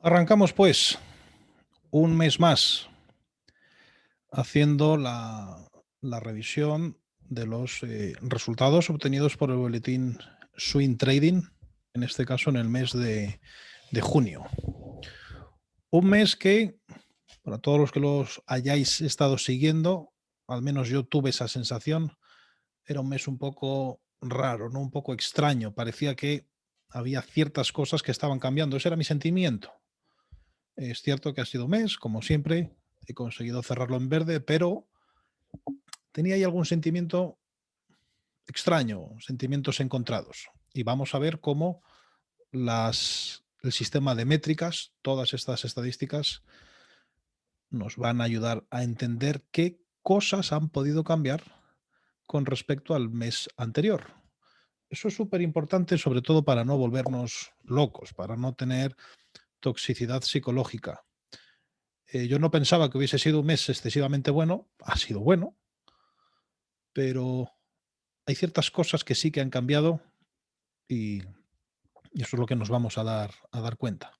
Arrancamos pues un mes más haciendo la revisión de los resultados obtenidos por el boletín Swing Trading, en este caso en el mes de junio. Un mes que, para todos los que los hayáis estado siguiendo, al menos yo tuve esa sensación, era un mes un poco raro, ¿no? Un poco extraño. Parecía que había ciertas cosas que estaban cambiando. Ese era mi sentimiento. Es cierto que ha sido un mes, como siempre, he conseguido cerrarlo en verde, pero tenía ahí algún sentimiento extraño, sentimientos encontrados. Y vamos a ver cómo el sistema de métricas, todas estas estadísticas, nos van a ayudar a entender qué cosas han podido cambiar con respecto al mes anterior. Eso es súper importante, sobre todo para no volvernos locos, para no tener toxicidad psicológica. Yo no pensaba que hubiese sido un mes excesivamente bueno, ha sido bueno, pero hay ciertas cosas que sí que han cambiado y, y eso es lo que nos vamos a dar cuenta.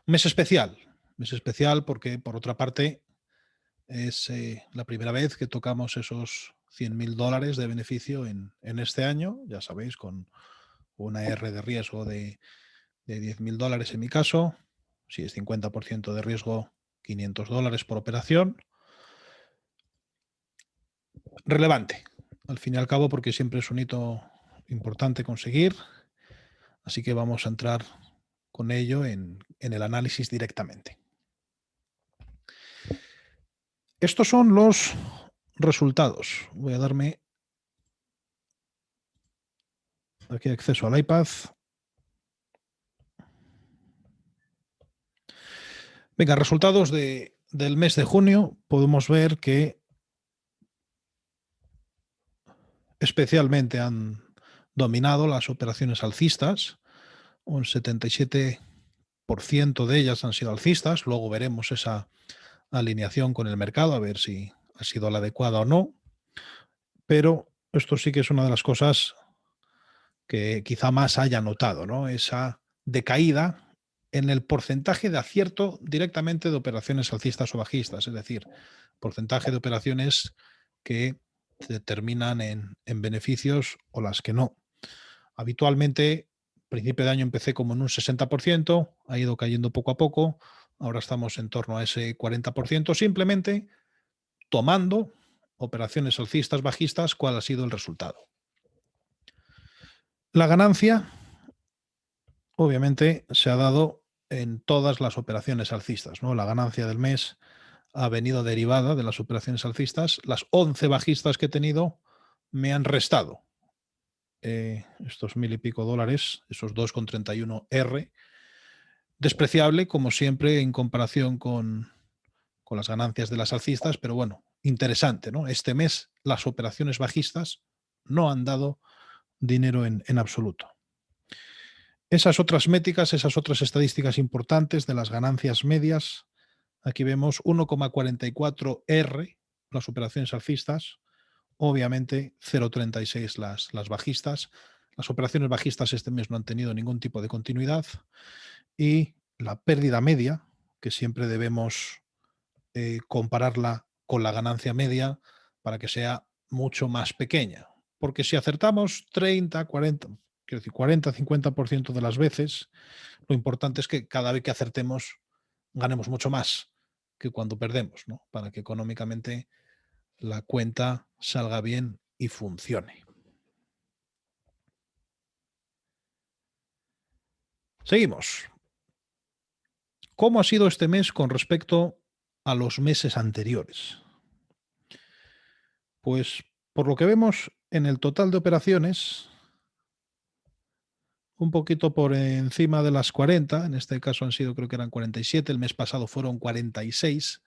Un mes especial porque por otra parte es la primera vez que tocamos esos $100.000 de beneficio en este año, ya sabéis, con una R de riesgo de $10.000 en mi caso, si es 50% de riesgo, $500 por operación. Relevante, al fin y al cabo, porque siempre es un hito importante conseguir, así que vamos a entrar con ello en el análisis directamente. Estos son los resultados. Voy a darme aquí acceso al iPad. Venga, resultados del mes de junio. Podemos ver que especialmente han dominado las operaciones alcistas. Un 77% de ellas han sido alcistas. Luego veremos esa alineación con el mercado, a ver si ha sido la adecuada o no. Pero esto sí que es una de las cosas que quizá más haya notado, ¿no? Esa decaída en el porcentaje de acierto directamente de operaciones alcistas o bajistas, es decir, porcentaje de operaciones que determinan en beneficios o las que no. Habitualmente, principio de año empecé como en un 60%, ha ido cayendo poco a poco, ahora estamos en torno a ese 40%, simplemente tomando operaciones alcistas, bajistas, cuál ha sido el resultado. La ganancia, obviamente, se ha dado en todas las operaciones alcistas, ¿no? La ganancia del mes ha venido derivada de las operaciones alcistas. Las 11 bajistas que he tenido me han restado estos mil y pico dólares, esos 2,31 R. Despreciable, como siempre, en comparación con las ganancias de las alcistas, pero bueno, interesante, ¿no? Este mes las operaciones bajistas no han dado dinero en absoluto. Esas otras métricas, esas otras estadísticas importantes de las ganancias medias, aquí vemos 1,44 R, las operaciones alcistas, obviamente 0,36 las bajistas. Las operaciones bajistas este mes no han tenido ningún tipo de continuidad y la pérdida media, que siempre debemos compararla con la ganancia media para que sea mucho más pequeña. Porque si acertamos 30, 40, quiero decir 40, 50% de las veces, lo importante es que cada vez que acertemos ganemos mucho más que cuando perdemos, ¿no? Para que económicamente la cuenta salga bien y funcione. Seguimos. ¿Cómo ha sido este mes con respecto a los meses anteriores? Pues por lo que vemos en el total de operaciones, un poquito por encima de las 40, en este caso han sido, creo que eran 47, el mes pasado fueron 46,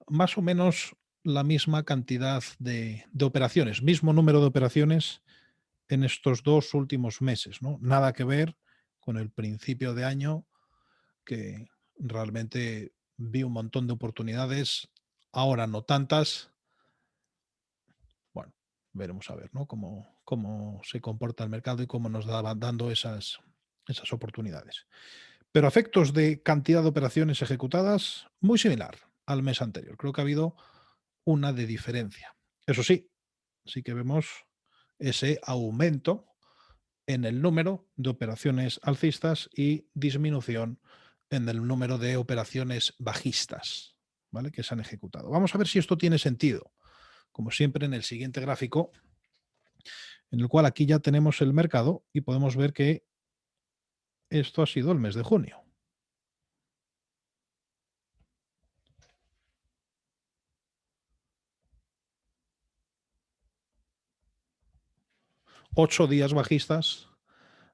más o menos la misma cantidad de operaciones, mismo número de operaciones en estos dos últimos meses, ¿no? Nada que ver con el principio de año, que realmente vi un montón de oportunidades, ahora no tantas. Bueno, veremos a ver, ¿no? Cómo se comporta el mercado y cómo nos va dando esas oportunidades. Pero a efectos de cantidad de operaciones ejecutadas, muy similar al mes anterior. Creo que ha habido una de diferencia. Eso sí, sí que vemos ese aumento en el número de operaciones alcistas y disminución en el número de operaciones bajistas, ¿vale? Que se han ejecutado. Vamos a ver si esto tiene sentido. Como siempre, en el siguiente gráfico, en el cual aquí ya tenemos el mercado y podemos ver que esto ha sido el mes de junio. Ocho días bajistas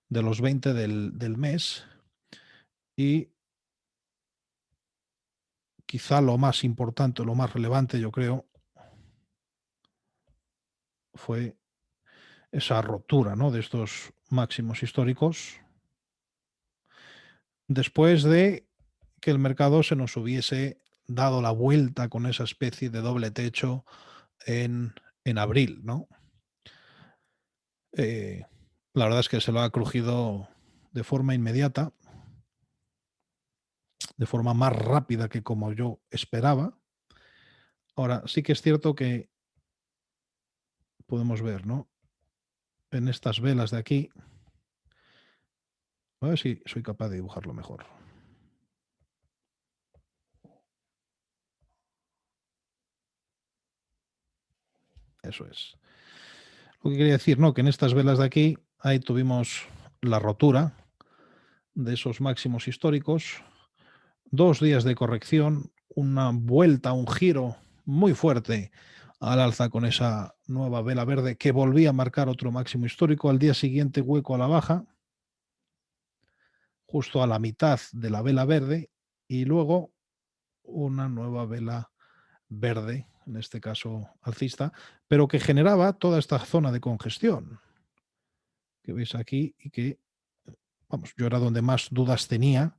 de los 20 del mes y quizá lo más importante, lo más relevante, yo creo, fue esa ruptura, ¿no?, de estos máximos históricos después de que el mercado se nos hubiese dado la vuelta con esa especie de doble techo en abril, ¿no? Eh, la verdad es que se lo ha crujido de forma inmediata, de forma más rápida que como yo esperaba. Ahora, sí que es cierto que podemos ver, ¿no?, en estas velas de aquí, a ver si soy capaz de dibujarlo mejor. Eso es. Lo que quería decir, ¿no?, que en estas velas de aquí, ahí tuvimos la rotura de esos máximos históricos, 2 días de corrección, una vuelta, un giro muy fuerte al alza con esa nueva vela verde que volvía a marcar otro máximo histórico. Al día siguiente, hueco a la baja, justo a la mitad de la vela verde, y luego una nueva vela verde, en este caso alcista, pero que generaba toda esta zona de congestión que veis aquí y que, vamos, yo era donde más dudas tenía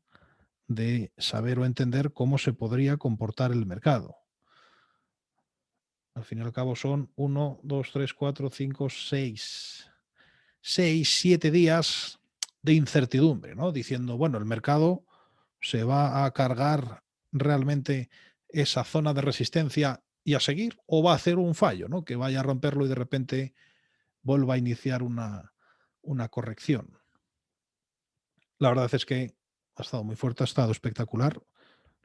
de saber o entender cómo se podría comportar el mercado. Al fin y al cabo son 1, 2, 3, 4, 5, 6, 7 días de incertidumbre, ¿no? Diciendo, bueno, el mercado se va a cargar realmente esa zona de resistencia y a seguir, o va a hacer un fallo, ¿no?, que vaya a romperlo y de repente vuelva a iniciar una corrección. La verdad es que ha estado muy fuerte, ha estado espectacular.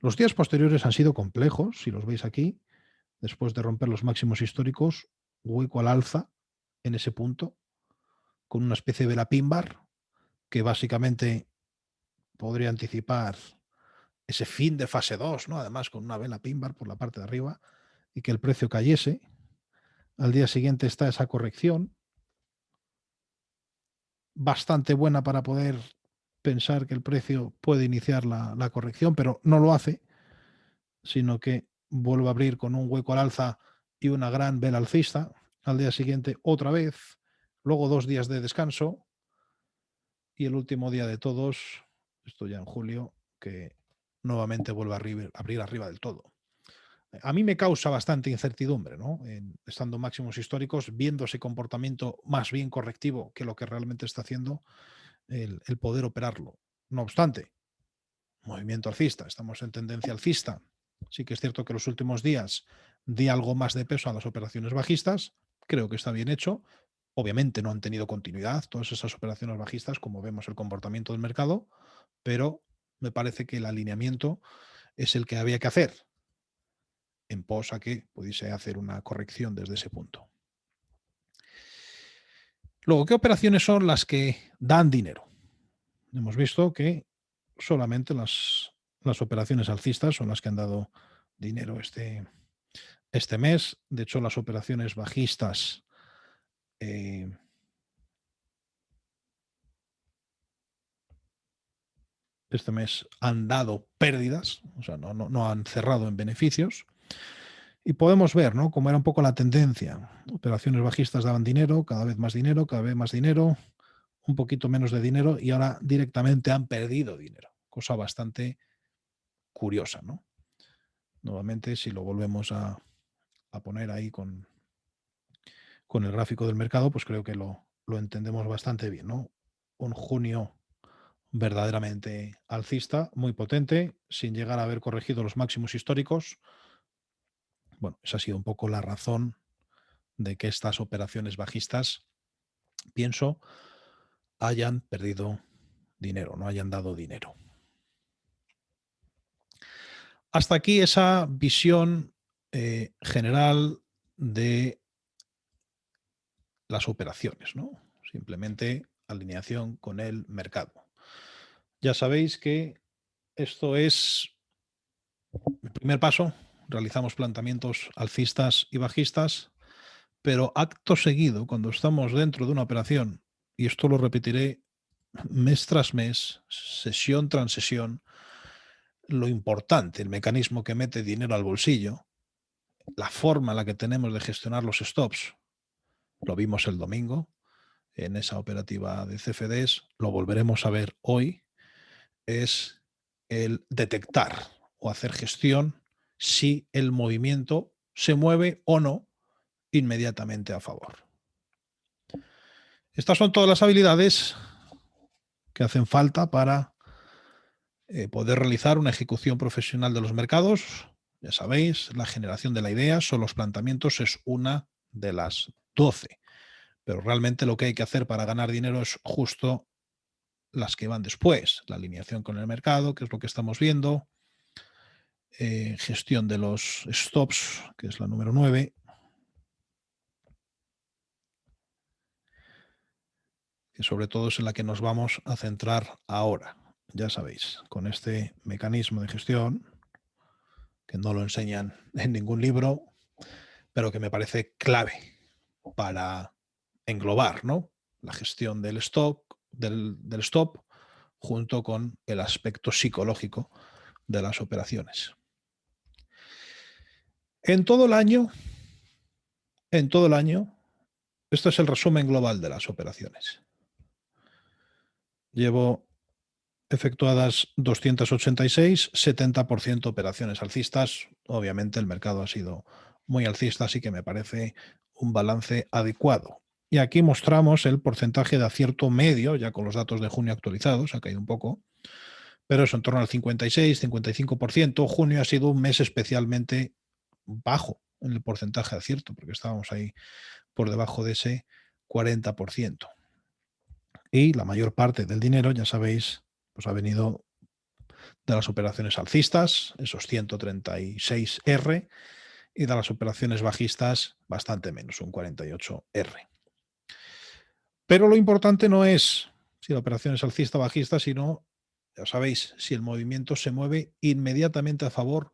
Los días posteriores han sido complejos, si los veis aquí, después de romper los máximos históricos, hueco al alza en ese punto, con una especie de vela pin bar, que básicamente podría anticipar ese fin de fase 2, ¿no? Además, con una vela pin bar por la parte de arriba y que el precio cayese. Al día siguiente está esa corrección, bastante buena para poder pensar que el precio puede iniciar la corrección, pero no lo hace, sino que vuelve a abrir con un hueco al alza y una gran vela alcista. Al día siguiente otra vez, luego 2 días de descanso y el último día de todos, esto ya en julio, que nuevamente vuelve a abrir arriba del todo. A mí me causa bastante incertidumbre, ¿no?, estando máximos históricos, viendo ese comportamiento más bien correctivo que lo que realmente está haciendo, el poder operarlo. No obstante, movimiento alcista, estamos en tendencia alcista. Sí que es cierto que los últimos días di algo más de peso a las operaciones bajistas, creo que está bien hecho. Obviamente no han tenido continuidad todas esas operaciones bajistas, como vemos el comportamiento del mercado, pero me parece que el alineamiento es el que había que hacer en pos a que pudiese hacer una corrección desde ese punto. Luego, ¿qué operaciones son las que dan dinero? Hemos visto que solamente las operaciones alcistas son las que han dado dinero este mes. De hecho, las operaciones bajistas eh, este mes han dado pérdidas, o sea, no han cerrado en beneficios. Y podemos ver, ¿no?, cómo era un poco la tendencia. Operaciones bajistas daban dinero, cada vez más dinero, un poquito menos de dinero y ahora directamente han perdido dinero. Cosa bastante curiosa, ¿no? Nuevamente, si lo volvemos a poner ahí con el gráfico del mercado, pues creo que lo entendemos bastante bien, ¿no? Un junio verdaderamente alcista, muy potente, sin llegar a haber corregido los máximos históricos. Bueno, esa ha sido un poco la razón de que estas operaciones bajistas, pienso, hayan perdido dinero, no hayan dado dinero. Hasta aquí esa visión general de las operaciones, ¿no? Simplemente alineación con el mercado. Ya sabéis que esto es el primer paso. Realizamos planteamientos alcistas y bajistas, pero acto seguido, cuando estamos dentro de una operación, y esto lo repetiré mes tras mes, sesión tras sesión, lo importante, el mecanismo que mete dinero al bolsillo, la forma en la que tenemos de gestionar los stops, lo vimos el domingo en esa operativa de CFDs, lo volveremos a ver hoy, es el detectar o hacer gestión si el movimiento se mueve o no inmediatamente a favor. Estas son todas las habilidades que hacen falta para poder realizar una ejecución profesional de los mercados. Ya sabéis, la generación de la idea o los planteamientos es una de las 12. Pero realmente lo que hay que hacer para ganar dinero es justo las que van después. La alineación con el mercado, que es lo que estamos viendo. Gestión de los stops, que es la número 9. Que sobre todo es en la que nos vamos a centrar ahora. Ya sabéis, con este mecanismo de gestión, que no lo enseñan en ningún libro, pero que me parece clave para englobar, ¿no?, la gestión del stop junto con el aspecto psicológico de las operaciones. En todo el año, este es el resumen global de las operaciones. Llevo efectuadas 286, 70% operaciones alcistas. Obviamente el mercado ha sido muy alcista, así que me parece un balance adecuado. Y aquí mostramos el porcentaje de acierto medio, ya con los datos de junio actualizados, ha caído un poco, pero es en torno al 56, 55%. Junio ha sido un mes especialmente bajo en el porcentaje de acierto, porque estábamos ahí por debajo de ese 40%. Y la mayor parte del dinero, ya sabéis, pues ha venido de las operaciones alcistas, esos 136R, y de las operaciones bajistas, bastante menos, un 48R. Pero lo importante no es si la operación es alcista o bajista, sino, ya sabéis, si el movimiento se mueve inmediatamente a favor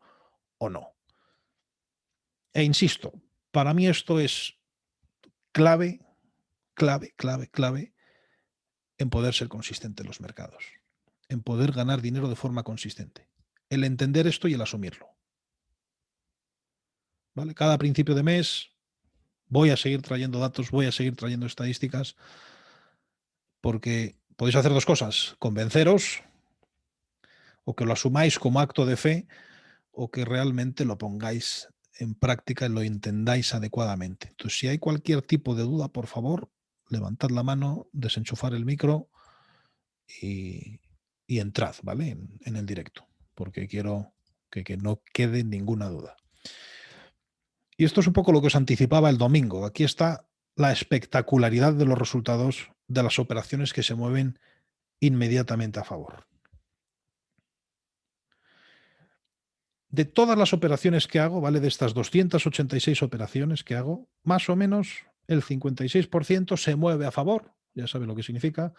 o no. E insisto, para mí esto es clave en poder ser consistente en los mercados, en poder ganar dinero de forma consistente. El entender esto y el asumirlo. ¿Vale? Cada principio de mes voy a seguir trayendo datos, voy a seguir trayendo estadísticas, porque podéis hacer dos cosas: convenceros, o que lo asumáis como acto de fe, o que realmente lo pongáis en práctica y lo entendáis adecuadamente. Entonces, si hay cualquier tipo de duda, por favor, levantad la mano, desenchufar el micro y entrad, ¿vale? En el directo, porque quiero que no quede ninguna duda. Y esto es un poco lo que os anticipaba el domingo. Aquí está la espectacularidad de los resultados de las operaciones que se mueven inmediatamente a favor. De todas las operaciones que hago, ¿vale?, de estas 286 operaciones que hago, más o menos el 56% se mueve a favor, ya sabes lo que significa,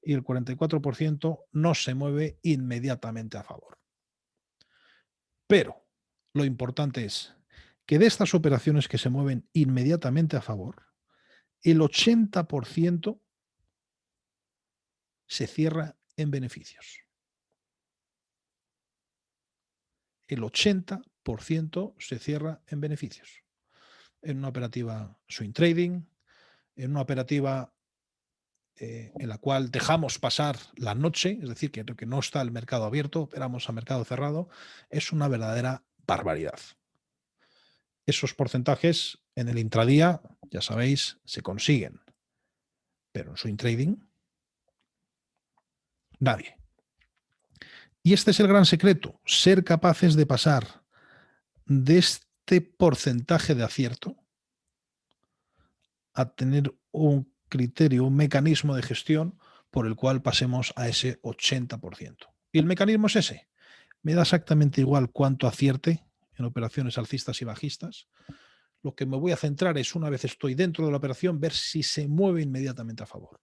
y el 44% no se mueve inmediatamente a favor. Pero lo importante es que de estas operaciones que se mueven inmediatamente a favor, el 80% se cierra en beneficios. El 80% se cierra en beneficios. En una operativa swing trading, en una operativa en la cual dejamos pasar la noche, es decir, que no está el mercado abierto, operamos a mercado cerrado, es una verdadera barbaridad. Esos porcentajes en el intradía, ya sabéis, se consiguen, pero en swing trading, nadie. Y este es el gran secreto, ser capaces de pasar de este porcentaje de acierto a tener un criterio, un mecanismo de gestión por el cual pasemos a ese 80%. Y el mecanismo es ese. Me da exactamente igual cuánto acierte en operaciones alcistas y bajistas. Lo que me voy a centrar es, una vez estoy dentro de la operación, ver si se mueve inmediatamente a favor.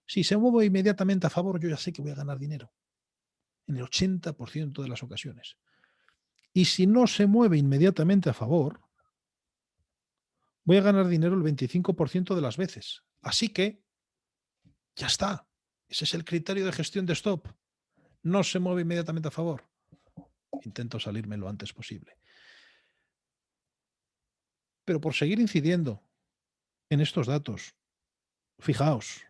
Si se mueve inmediatamente a favor, yo ya sé que voy a ganar dinero en el 80% de las ocasiones. Y si no se mueve inmediatamente a favor, voy a ganar dinero el 25% de las veces. Así que ya está. Ese es el criterio de gestión de stop. No se mueve inmediatamente a favor. Intento salirme lo antes posible. Pero por seguir incidiendo en estos datos, fijaos,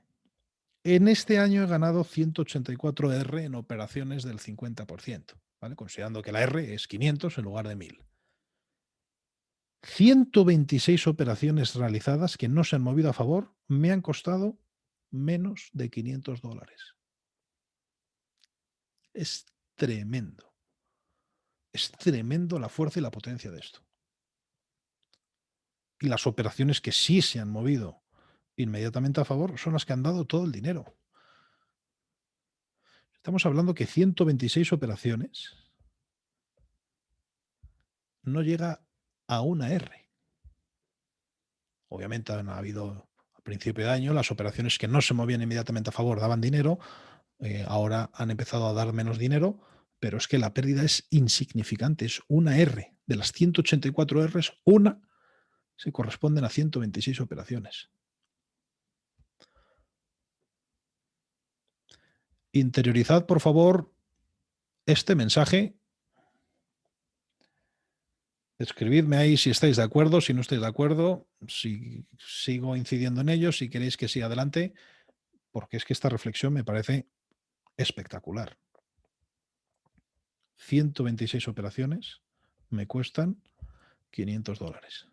en este año he ganado 184 R en operaciones del 50%, ¿vale? Considerando que la R es 500 en lugar de 1000. 126 operaciones realizadas que no se han movido a favor me han costado menos de $500. Es tremendo. Es tremendo la fuerza y la potencia de esto. Y las operaciones que sí se han movido inmediatamente a favor son las que han dado todo el dinero. Estamos hablando que 126 operaciones no llega a una R. Obviamente han habido a principio de año las operaciones que no se movían inmediatamente a favor daban dinero, ahora han empezado a dar menos dinero, pero es que la pérdida es insignificante, es una R. De las 184 Rs, una se corresponden a 126 operaciones. Interiorizad, por favor, este mensaje. Escribidme ahí si estáis de acuerdo, si no estáis de acuerdo, si sigo incidiendo en ello, si queréis que siga adelante, porque es que esta reflexión me parece espectacular. 126 operaciones me cuestan $500.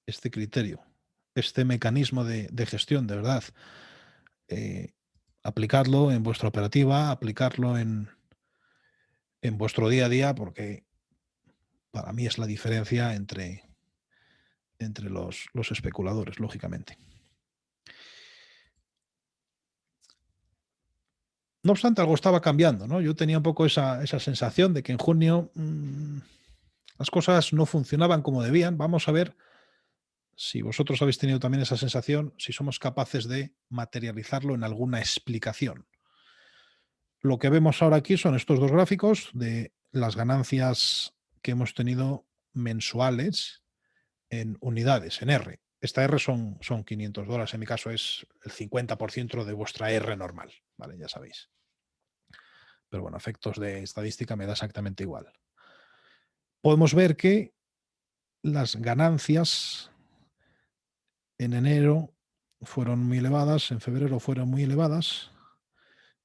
Este criterio, este mecanismo de gestión, de verdad, aplicadlo en vuestra operativa, aplicarlo en vuestro día a día, porque para mí es la diferencia entre los especuladores, lógicamente. No obstante, algo estaba cambiando, ¿no? Yo tenía un poco esa sensación de que en junio las cosas no funcionaban como debían. Vamos a ver si vosotros habéis tenido también esa sensación, si somos capaces de materializarlo en alguna explicación. Lo que vemos ahora aquí son estos dos gráficos de las ganancias que hemos tenido mensuales en unidades, en R. Esta R son $500, en mi caso es el 50% de vuestra R normal, ¿vale? Ya sabéis. Pero bueno, efectos de estadística me da exactamente igual. Podemos ver que las ganancias en enero fueron muy elevadas, en febrero fueron muy elevadas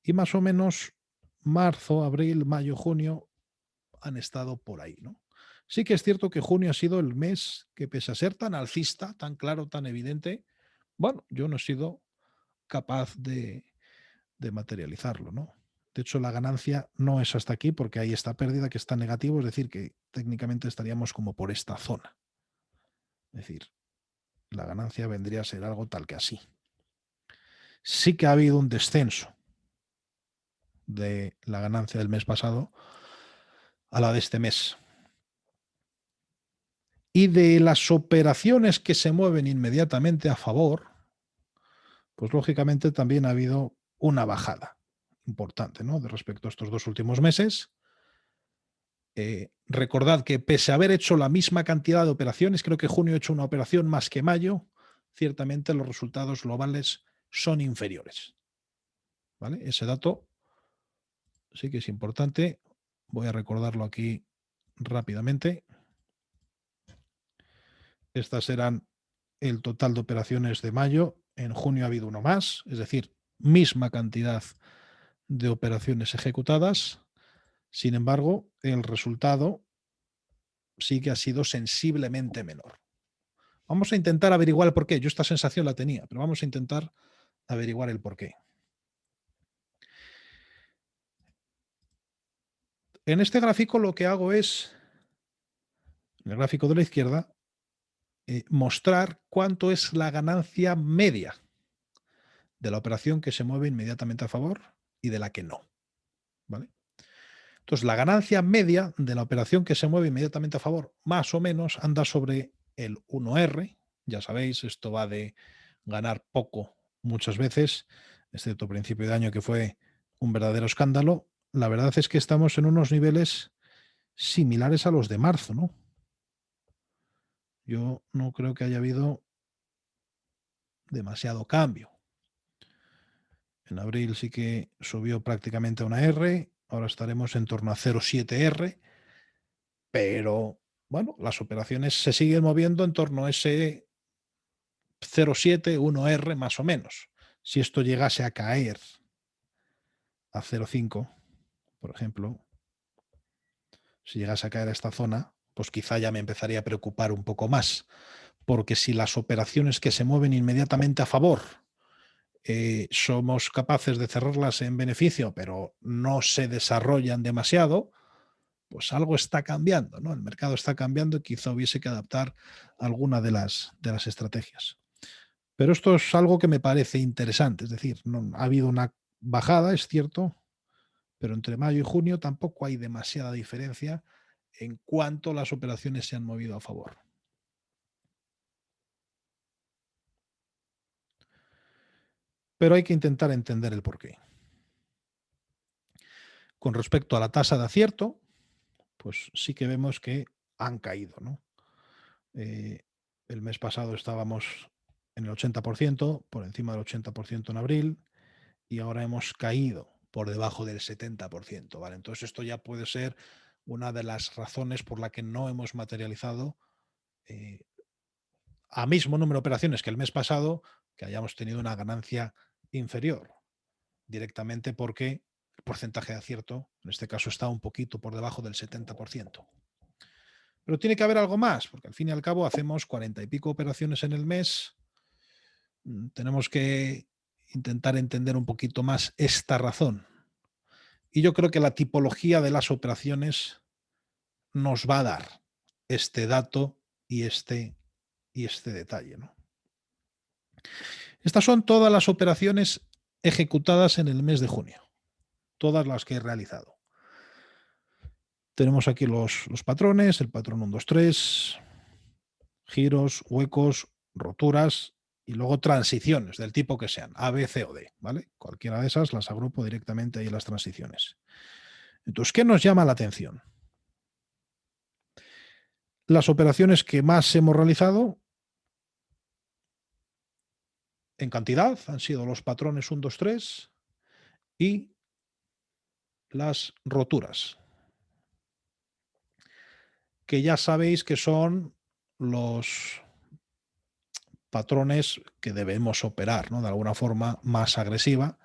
y más o menos marzo, abril, mayo, junio han estado por ahí, ¿no? Sí que es cierto que junio ha sido el mes que, pese a ser tan alcista, tan claro, tan evidente, bueno, yo no he sido capaz de materializarlo, ¿no? De hecho, la ganancia no es hasta aquí porque hay esta pérdida que está negativo, es decir, que técnicamente estaríamos como por esta zona. Es decir, la ganancia vendría a ser algo tal que así. Sí que ha habido un descenso de la ganancia del mes pasado a la de este mes. Y de las operaciones que se mueven inmediatamente a favor, pues lógicamente también ha habido una bajada importante, ¿no? De respecto a estos dos últimos meses. Recordad que pese a haber hecho la misma cantidad de operaciones, creo que junio ha hecho una operación más que mayo, ciertamente los resultados globales son inferiores. ¿Vale? Ese dato sí que es importante. Voy a recordarlo aquí rápidamente. Estas eran el total de operaciones de mayo. En junio ha habido uno más, es decir, misma cantidad de operaciones ejecutadas. Sin embargo, el resultado sí que ha sido sensiblemente menor. Vamos a intentar averiguar el porqué. Yo esta sensación la tenía, pero vamos a intentar averiguar el porqué. En este gráfico lo que hago es, en el gráfico de la izquierda, mostrar cuánto es la ganancia media de la operación que se mueve inmediatamente a favor y de la que no. ¿Vale? Entonces, la ganancia media de la operación que se mueve inmediatamente a favor, más o menos, anda sobre el 1R. Ya sabéis, esto va de ganar poco muchas veces, excepto principio de año que fue un verdadero escándalo. La verdad es que estamos en unos niveles similares a los de marzo, ¿no? Yo no creo que haya habido demasiado cambio. En abril sí que subió prácticamente a una R, ahora estaremos en torno a 0,7R, pero bueno, las operaciones se siguen moviendo en torno a ese 0,7, 1R más o menos. Si esto llegase a caer a 0,5, por ejemplo, si llegase a caer a esta zona, pues quizá ya me empezaría a preocupar un poco más, porque si las operaciones que se mueven inmediatamente a favor somos capaces de cerrarlas en beneficio, pero no se desarrollan demasiado, pues algo está cambiando, ¿no? El mercado está cambiando y quizá hubiese que adaptar alguna de las estrategias. Pero esto es algo que me parece interesante, es decir, no, ha habido una bajada, es cierto, pero entre mayo y junio tampoco hay demasiada diferencia en cuanto las operaciones se han movido a favor. Pero hay que intentar entender el porqué. Con respecto a la tasa de acierto, pues sí que vemos que han caído, ¿no? El mes pasado estábamos en el 80%, por encima del 80% en abril, y ahora hemos caído por debajo del 70%, ¿vale? Entonces esto ya puede ser una de las razones por la que no hemos materializado eh, a mismo número de operaciones que el mes pasado, que hayamos tenido una ganancia inferior, directamente porque el porcentaje de acierto, en este caso, está un poquito por debajo del 70%. Pero tiene que haber algo más, porque al fin y al cabo hacemos 40 y pico operaciones en el mes. Tenemos que intentar entender un poquito más esta razón. Y yo creo que la tipología de las operaciones nos va a dar este dato y este detalle, ¿no? Estas son todas las operaciones ejecutadas en el mes de junio, todas las que he realizado. Tenemos aquí los patrones, el patrón 1, 2, 3, giros, huecos, roturas y luego transiciones del tipo que sean, A, B, C o D, ¿vale? Cualquiera de esas las agrupo directamente ahí en las transiciones. Entonces, ¿qué nos llama la atención? Las operaciones que más hemos realizado en cantidad han sido los patrones 1, 2, 3 y las roturas, que ya sabéis que son los patrones que debemos operar, ¿no? De alguna forma más agresiva,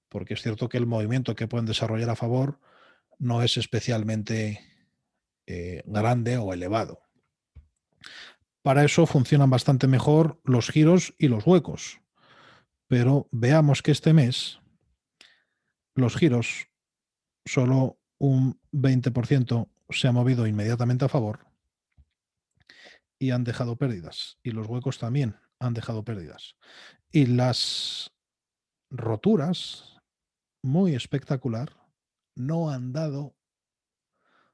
porque es cierto que el movimiento que pueden desarrollar a favor no es especialmente grande o elevado. Para eso funcionan bastante mejor los giros y los huecos. Pero veamos que este mes los giros solo un 20% se ha movido inmediatamente a favor y han dejado pérdidas. Y los huecos también han dejado pérdidas. Y las roturas, muy espectacular, no han dado, o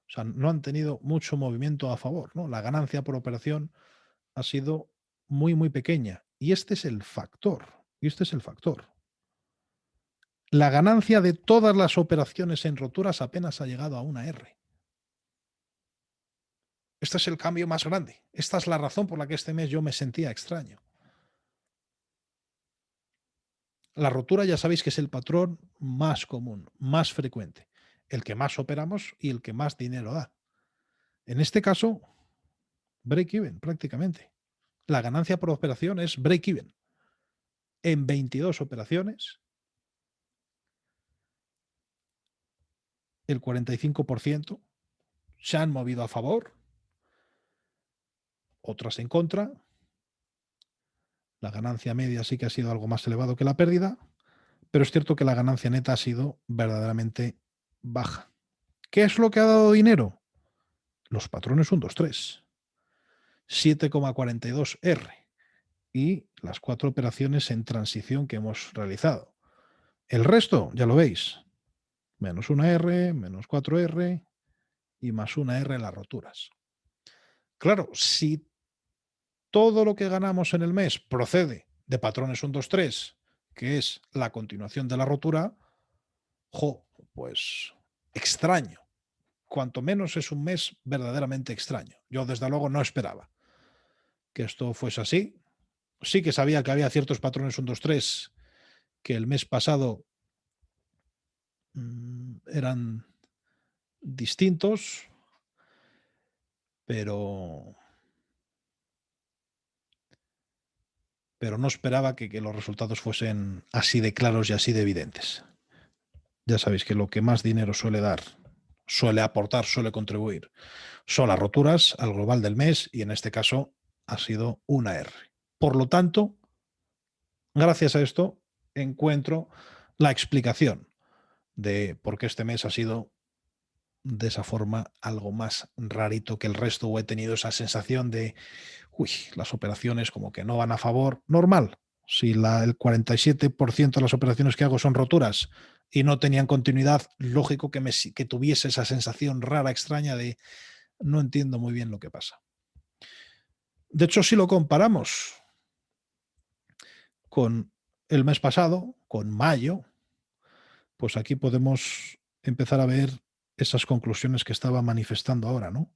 sea, no han tenido mucho movimiento a favor, ¿no? La ganancia por operación ha sido muy, muy pequeña. Y este es el factor. Y este es el factor. La ganancia de todas las operaciones en roturas apenas ha llegado a una R. Este es el cambio más grande. Esta es la razón por la que este mes yo me sentía extraño. La rotura ya sabéis que es el patrón más común, más frecuente, el que más operamos y el que más dinero da. En este caso, break-even prácticamente. La ganancia por operación es break-even. En 22 operaciones, el 45% se han movido a favor, otras en contra La ganancia media sí que ha sido algo más elevado que la pérdida, pero es cierto que la ganancia neta ha sido verdaderamente baja. ¿Qué es lo que ha dado dinero? Los patrones 1, 2, 3. 7,42 R y las 4 operaciones en transición que hemos realizado. El resto, ya lo veis, menos 1 R, menos 4 R y más 1 R en las roturas. Claro, si todo lo que ganamos en el mes procede de patrones 1, 2, 3, que es la continuación de la rotura, pues extraño. Cuanto menos es un mes verdaderamente extraño. Yo desde luego no esperaba que esto fuese así. Sí que sabía que había ciertos patrones 1, 2, 3 que el mes pasado eran distintos, pero no esperaba que los resultados fuesen así de claros y así de evidentes. Ya sabéis que lo que más dinero suele dar, suele aportar, suele contribuir, son las roturas al global del mes y en este caso ha sido una R. Por lo tanto, gracias a esto encuentro la explicación de por qué este mes ha sido de esa forma algo más rarito que el resto o he tenido esa sensación de, uy, las operaciones como que no van a favor. Normal, si el 47% de las operaciones que hago son roturas y no tenían continuidad, lógico que tuviese esa sensación rara, extraña de no entiendo muy bien lo que pasa. De hecho, si lo comparamos con el mes pasado, con mayo, pues aquí podemos empezar a ver esas conclusiones que estaba manifestando ahora, ¿no?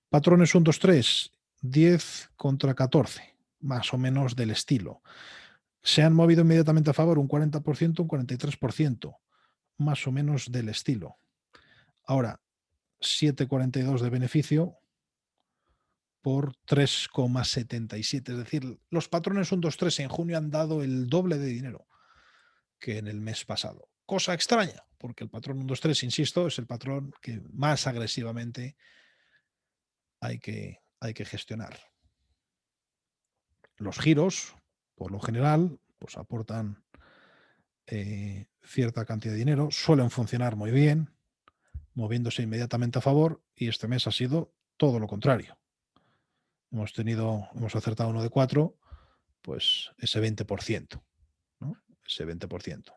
Patrones 1, 2, 3, 10 contra 14, más o menos del estilo. Se han movido inmediatamente a favor un 40%, un 43%, más o menos del estilo. Ahora, 7,42 de beneficio por 3,77. Es decir, los patrones 1, 2, 3 en junio han dado el doble de dinero que en el mes pasado. Cosa extraña, porque el patrón 1, 2, 3, insisto, es el patrón que más agresivamente hay que gestionar. Los giros, por lo general, pues aportan cierta cantidad de dinero, suelen funcionar muy bien, moviéndose inmediatamente a favor, y este mes ha sido todo lo contrario. Hemos acertado uno de 4, pues ese 20%, ¿no? Ese 20%.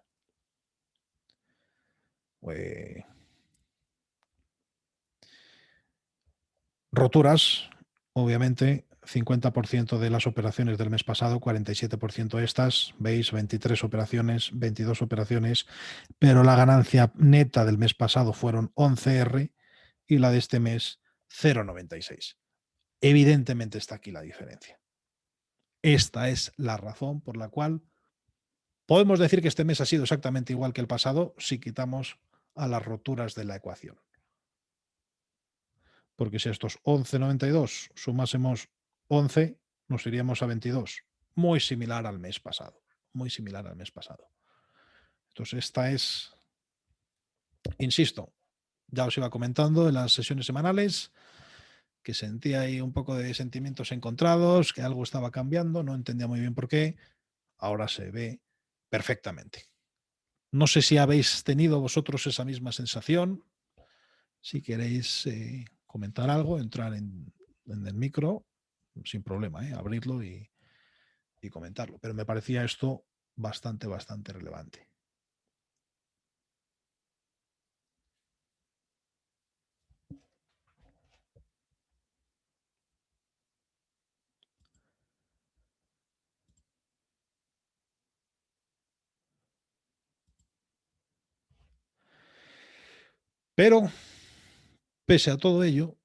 Roturas, obviamente, 50% de las operaciones del mes pasado, 47% estas, veis, 23 operaciones, 22 operaciones, pero la ganancia neta del mes pasado fueron 11 R y la de este mes 0,96. Evidentemente está aquí la diferencia. Esta es la razón por la cual podemos decir que este mes ha sido exactamente igual que el pasado si quitamos a las roturas de la ecuación. Porque si a estos 11,92 sumásemos 11, nos iríamos a 22. Muy similar al mes pasado. Muy similar al mes pasado. Entonces, esta es, insisto, ya os iba comentando en las sesiones semanales que sentía ahí un poco de sentimientos encontrados, que algo estaba cambiando, no entendía muy bien por qué. Ahora se ve perfectamente. No sé si habéis tenido vosotros esa misma sensación. Si queréis comentar algo, entrar en el micro, sin problema, abrirlo y comentarlo. Pero me parecía esto bastante, bastante relevante. Pero, pese a todo ello,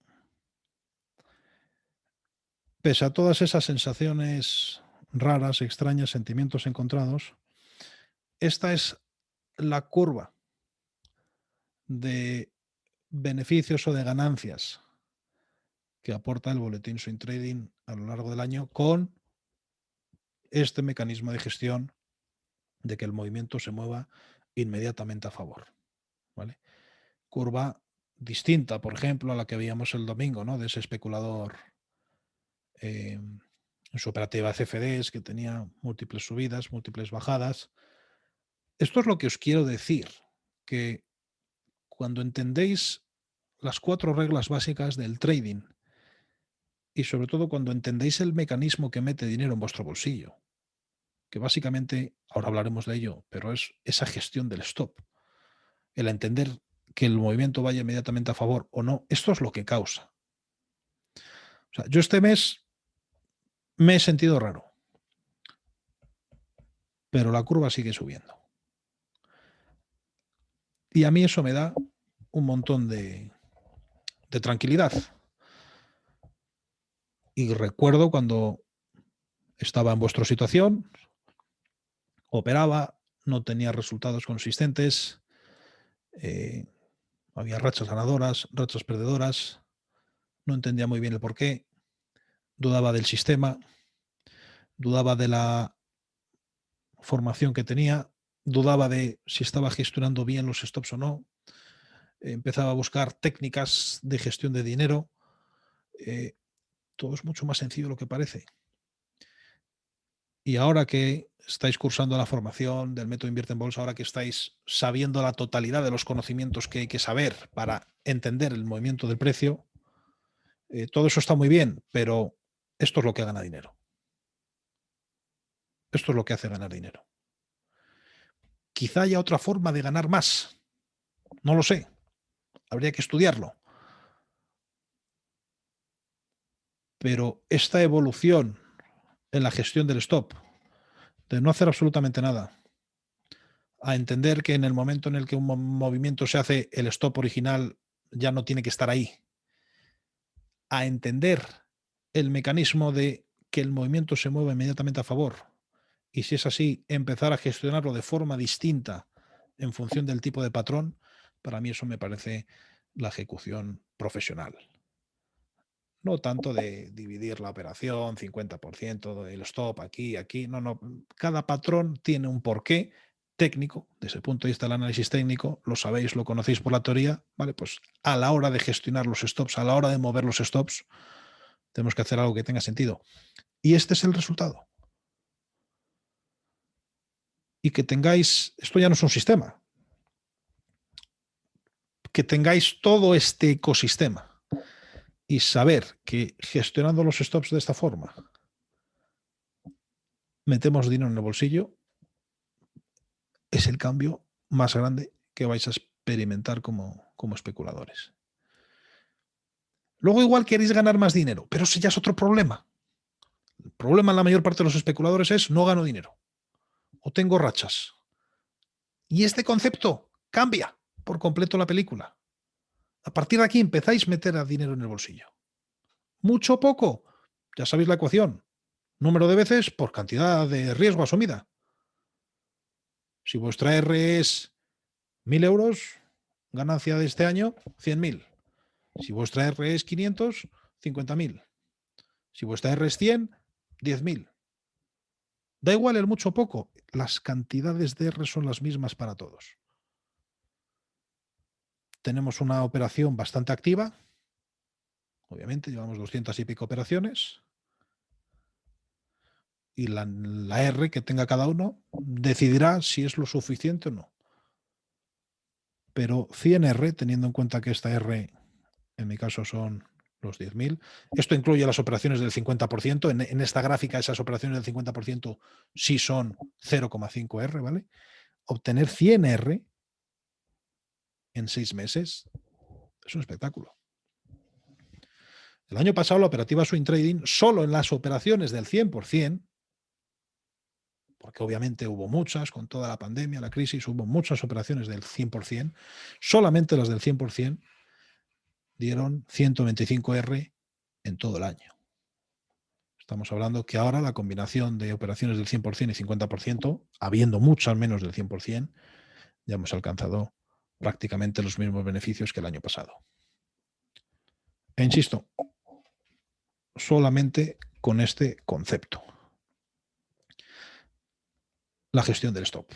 pese a todas esas sensaciones raras, extrañas, sentimientos encontrados, esta es la curva de beneficios o de ganancias que aporta el boletín Swing Trading a lo largo del año con este mecanismo de gestión de que el movimiento se mueva inmediatamente a favor. ¿Vale? Curva distinta, por ejemplo, a la que veíamos el domingo, ¿no? De ese especulador en su operativa CFDs, que tenía múltiples subidas, múltiples bajadas. Esto es lo que os quiero decir, que cuando entendéis las 4 reglas básicas del trading y sobre todo cuando entendéis el mecanismo que mete dinero en vuestro bolsillo, que básicamente, ahora hablaremos de ello, pero es esa gestión del stop, el entender que el movimiento vaya inmediatamente a favor o no, esto es lo que causa. O sea, yo este mes me he sentido raro, pero la curva sigue subiendo. Y a mí eso me da un montón de tranquilidad. Y recuerdo cuando estaba en vuestra situación, operaba, no tenía resultados consistentes, había rachas ganadoras, rachas perdedoras, no entendía muy bien el porqué, dudaba del sistema, dudaba de la formación que tenía, dudaba de si estaba gestionando bien los stops o no, empezaba a buscar técnicas de gestión de dinero. Todo es mucho más sencillo de lo que parece. Y ahora que estáis cursando la formación del método Invierte en Bolsa, ahora que estáis sabiendo la totalidad de los conocimientos que hay que saber para entender el movimiento del precio, todo eso está muy bien, pero esto es lo que gana dinero. Esto es lo que hace ganar dinero. Quizá haya otra forma de ganar más. No lo sé. Habría que estudiarlo. Pero esta evolución en la gestión del stop, de no hacer absolutamente nada, a entender que en el momento en el que un movimiento se hace, el stop original ya no tiene que estar ahí, a entender el mecanismo de que el movimiento se mueva inmediatamente a favor, y si es así, empezar a gestionarlo de forma distinta en función del tipo de patrón, para mí eso me parece la ejecución profesional. No tanto de dividir la operación, 50% del stop aquí, aquí. No, no. Cada patrón tiene un porqué técnico, desde el punto de vista del análisis técnico, lo sabéis, lo conocéis por la teoría, ¿vale? Pues a la hora de gestionar los stops, a la hora de mover los stops, tenemos que hacer algo que tenga sentido. Y este es el resultado. Y que tengáis, esto ya no es un sistema, que tengáis todo este ecosistema y saber que gestionando los stops de esta forma, metemos dinero en el bolsillo, es el cambio más grande que vais a experimentar como especuladores. Luego igual queréis ganar más dinero, pero ese ya es otro problema. El problema en la mayor parte de los especuladores es no gano dinero o tengo rachas. Y este concepto cambia por completo la película. A partir de aquí empezáis a meter a dinero en el bolsillo. Mucho o poco, ya sabéis la ecuación. Número de veces por cantidad de riesgo asumida. Si vuestra R es 1.000 euros, ganancia de este año, 100.000. Si vuestra R es 500, 50.000. Si vuestra R es 100, 10.000. Da igual el mucho o poco, las cantidades de R son las mismas para todos. Tenemos una operación bastante activa, obviamente llevamos 200 y pico operaciones, y la R que tenga cada uno decidirá si es lo suficiente o no. Pero 100 R, teniendo en cuenta que esta R, en mi caso, son los 10.000. Esto incluye las operaciones del 50%. En esta gráfica, esas operaciones del 50% sí son 0,5 R, ¿vale? Obtener 100 R en 6 meses es un espectáculo. El año pasado la operativa Swing Trading, solo en las operaciones del 100%, porque obviamente hubo muchas, con toda la pandemia, la crisis, hubo muchas operaciones del 100%, solamente las del 100% dieron 125 R en todo el año. Estamos hablando que ahora la combinación de operaciones del 100% y 50%, habiendo muchas menos del 100%, ya hemos alcanzado prácticamente los mismos beneficios que el año pasado. E insisto, solamente con este concepto. La gestión del stop.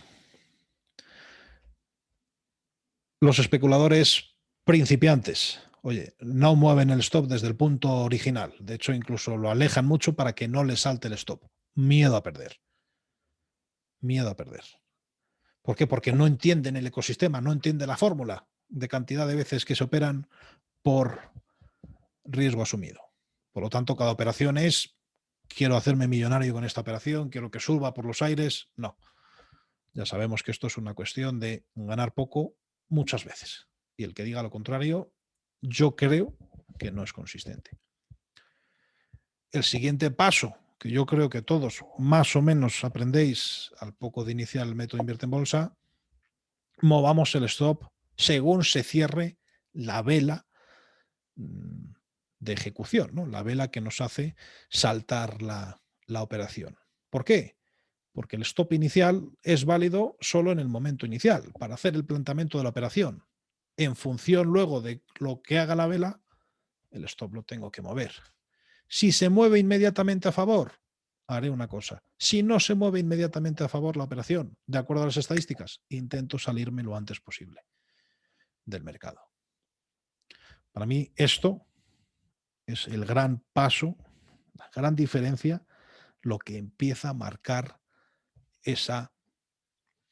Los especuladores principiantes Oye, no mueven el stop desde el punto original. De hecho, incluso lo alejan mucho para que no le salte el stop. Miedo a perder. Miedo a perder. ¿Por qué? Porque no entienden el ecosistema, no entienden la fórmula de cantidad de veces que se operan por riesgo asumido. Por lo tanto, cada operación es, quiero hacerme millonario con esta operación, quiero que suba por los aires. No. Ya sabemos que esto es una cuestión de ganar poco muchas veces. Y el que diga lo contrario, yo creo que no es consistente. El siguiente paso, que yo creo que todos más o menos aprendéis al poco de iniciar el método Invierte en Bolsa, movamos el stop según se cierre la vela de ejecución, ¿no? La vela que nos hace saltar la operación. ¿Por qué? Porque el stop inicial es válido solo en el momento inicial, para hacer el planteamiento de la operación. En función luego de lo que haga la vela, el stop lo tengo que mover. Si se mueve inmediatamente a favor, haré una cosa. Si no se mueve inmediatamente a favor la operación, de acuerdo a las estadísticas, intento salirme lo antes posible del mercado. Para mí esto es el gran paso, la gran diferencia, lo que empieza a marcar esa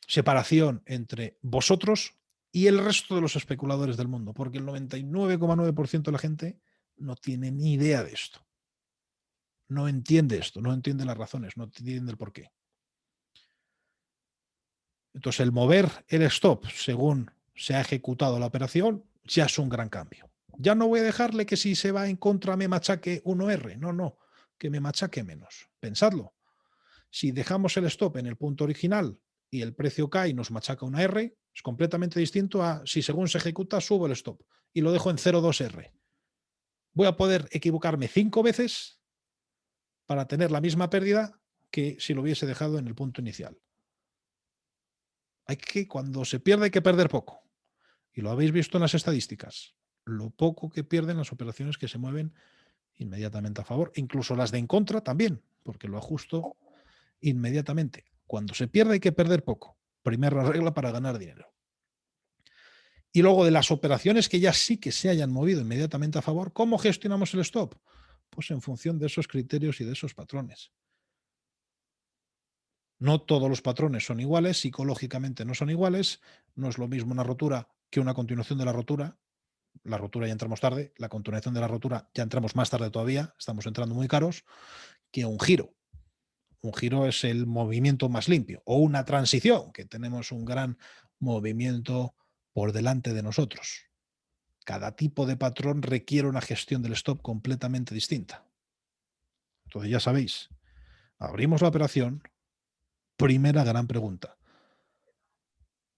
separación entre vosotros y el resto de los especuladores del mundo, porque el 99,9% de la gente no tiene ni idea de esto. No entiende esto, no entiende las razones, no entiende el porqué. Entonces, el mover el stop según se ha ejecutado la operación ya es un gran cambio. Ya no voy a dejarle que si se va en contra me machaque 1R. No, que me machaque menos. Pensadlo. Si dejamos el stop en el punto original y el precio cae y nos machaca una R, es completamente distinto a si según se ejecuta subo el stop y lo dejo en 0,2R. Voy a poder equivocarme 5 veces para tener la misma pérdida que si lo hubiese dejado en el punto inicial. Cuando se pierde hay que perder poco. Y lo habéis visto en las estadísticas. Lo poco que pierden las operaciones que se mueven inmediatamente a favor. Incluso las de en contra también, porque lo ajusto inmediatamente. Cuando se pierde hay que perder poco. Primera regla para ganar dinero. Y luego de las operaciones que ya sí que se hayan movido inmediatamente a favor, ¿cómo gestionamos el stop? Pues en función de esos criterios y de esos patrones. No todos los patrones son iguales, psicológicamente no son iguales. No es lo mismo una rotura que una continuación de la rotura. La rotura ya entramos tarde, la continuación de la rotura ya entramos más tarde todavía, estamos entrando muy caros, que un giro. Un giro es el movimiento más limpio, o una transición, que tenemos un gran movimiento por delante de nosotros. Cada tipo de patrón requiere una gestión del stop completamente distinta. Entonces ya sabéis, abrimos la operación, primera gran pregunta.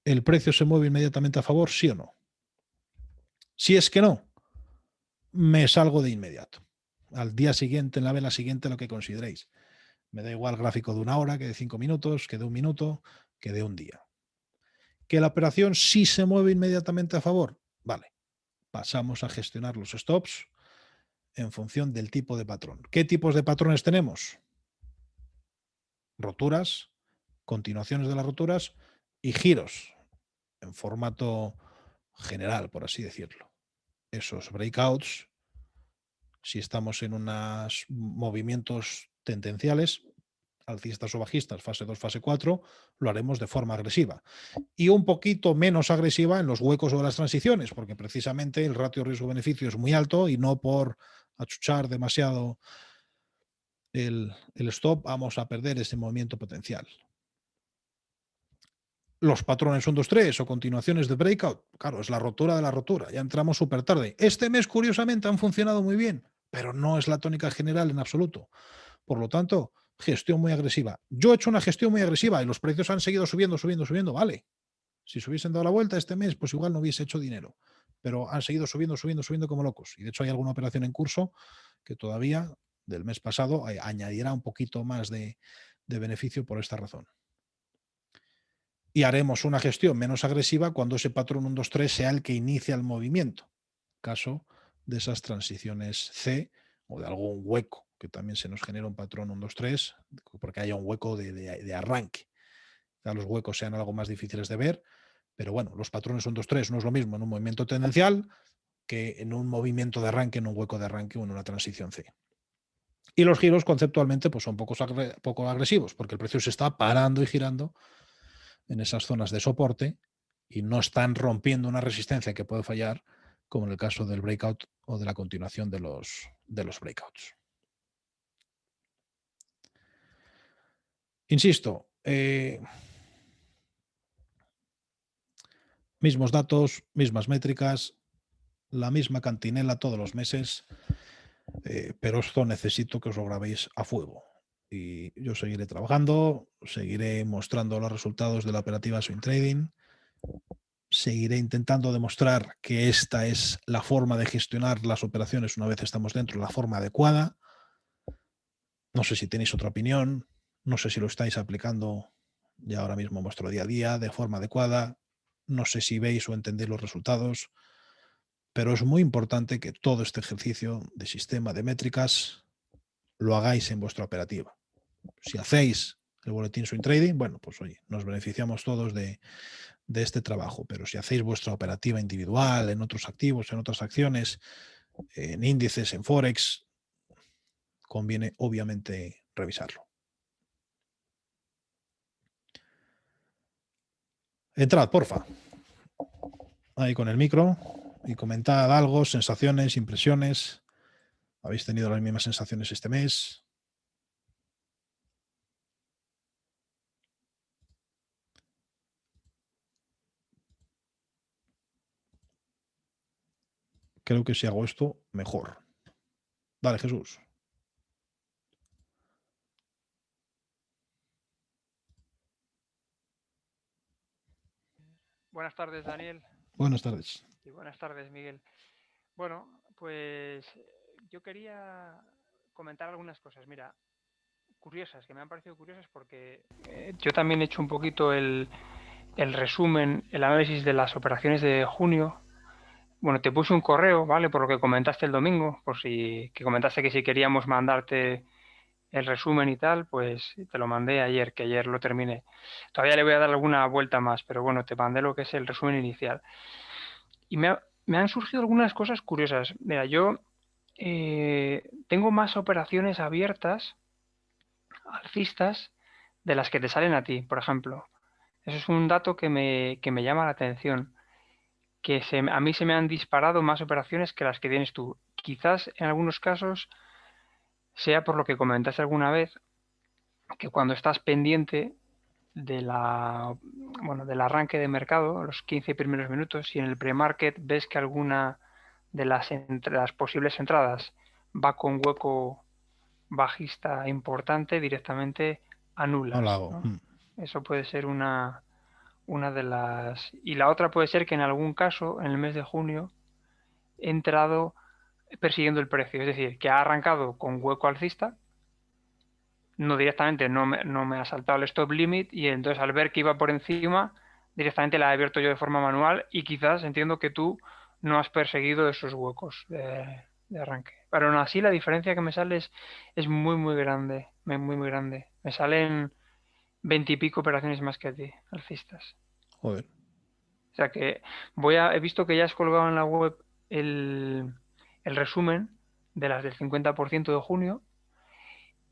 ¿El precio se mueve inmediatamente a favor, sí o no? Si es que no, me salgo de inmediato. Al día siguiente, en la vela siguiente, lo que consideréis. Me da igual gráfico de 1 hora, que de 5 minutos, que de 1 minuto, que de un día. Que la operación sí se mueve inmediatamente a favor. Vale, pasamos a gestionar los stops en función del tipo de patrón. ¿Qué tipos de patrones tenemos? Roturas, continuaciones de las roturas y giros en formato general, por así decirlo. Esos breakouts, si estamos en unos movimientos tendenciales, alcistas o bajistas, fase 2, fase 4, lo haremos de forma agresiva. Y un poquito menos agresiva en los huecos o las transiciones, porque precisamente el ratio riesgo-beneficio es muy alto y no por achuchar demasiado el stop vamos a perder ese movimiento potencial. Los patrones 1, 2, 3 o continuaciones de breakout, claro, es la rotura de la rotura, ya entramos súper tarde. Este mes, curiosamente, han funcionado muy bien, pero no es la tónica general en absoluto. Por lo tanto, gestión muy agresiva. Yo he hecho una gestión muy agresiva y los precios han seguido subiendo, vale. Si se hubiesen dado la vuelta este mes, pues igual no hubiese hecho dinero. Pero han seguido subiendo como locos. Y de hecho hay alguna operación en curso que todavía del mes pasado añadirá un poquito más de beneficio por esta razón. Y haremos una gestión menos agresiva cuando ese patrón 1, 2, 3 sea el que inicia el movimiento. Caso de esas transiciones C o de algún hueco, que también se nos genera un patrón 1, 2, 3, porque haya un hueco de arranque. Ya los huecos sean algo más difíciles de ver, pero bueno, los patrones 1, 2, 3 no es lo mismo en un movimiento tendencial que en un movimiento de arranque, en un hueco de arranque o en una transición C. Y los giros conceptualmente pues son poco agresivos, porque el precio se está parando y girando en esas zonas de soporte y no están rompiendo una resistencia que puede fallar, como en el caso del breakout o de la continuación de los breakouts. Insisto, mismos datos, mismas métricas, la misma cantinela todos los meses, pero esto necesito que os lo grabéis a fuego. Y yo seguiré trabajando, seguiré mostrando los resultados de la operativa Swing Trading, seguiré intentando demostrar que esta es la forma de gestionar las operaciones una vez estamos dentro, la forma adecuada. No sé si tenéis otra opinión, no sé si lo estáis aplicando ya ahora mismo en vuestro día a día de forma adecuada, no sé si veis o entendéis los resultados, pero es muy importante que todo este ejercicio de sistema de métricas lo hagáis en vuestra operativa. Si hacéis el boletín Swing Trading, bueno, pues oye, nos beneficiamos todos de este trabajo, pero si hacéis vuestra operativa individual, en otros activos, en otras acciones, en índices, en Forex, conviene obviamente revisarlo. Entrad, porfa, ahí con el micro y comentad algo, sensaciones, impresiones. ¿Habéis tenido las mismas sensaciones este mes? Creo que si hago esto, mejor. Dale, Jesús. Buenas tardes, Daniel. Buenas tardes. Y buenas tardes, Miguel. Bueno, pues yo quería comentar algunas cosas, mira, curiosas, que me han parecido curiosas porque yo también he hecho un poquito el resumen, el análisis de las operaciones de junio. Bueno, te puse un correo, ¿vale? Por lo que comentaste el domingo, que comentaste que si queríamos mandarte el resumen y tal, pues te lo mandé ayer, que ayer lo terminé. Todavía le voy a dar alguna vuelta más, pero bueno, te mandé lo que es el resumen inicial. Y me han surgido algunas cosas curiosas. Mira, yo tengo más operaciones abiertas, alcistas, de las que te salen a ti, por ejemplo. Eso es un dato que me llama la atención, a mí se me han disparado más operaciones que las que tienes tú. Quizás en algunos casos sea por lo que comentaste alguna vez, que cuando estás pendiente del arranque de mercado, los 15 primeros minutos, y en el pre-market ves que alguna de las posibles entradas va con hueco bajista importante, directamente No lo anulas, hago. ¿no? Eso puede ser una de las... Y la otra puede ser que en algún caso, en el mes de junio, he entrado persiguiendo el precio, es decir, que ha arrancado con hueco alcista, no directamente, no me ha saltado el stop limit, y entonces al ver que iba por encima, directamente la he abierto yo de forma manual, y quizás entiendo que tú no has perseguido esos huecos de arranque. Pero aún así la diferencia que me sale es muy muy grande, muy grande. Me salen 20 y pico operaciones más que a ti, alcistas. Joder. O sea que he visto que ya has colgado en la web el resumen de las del 50% de junio,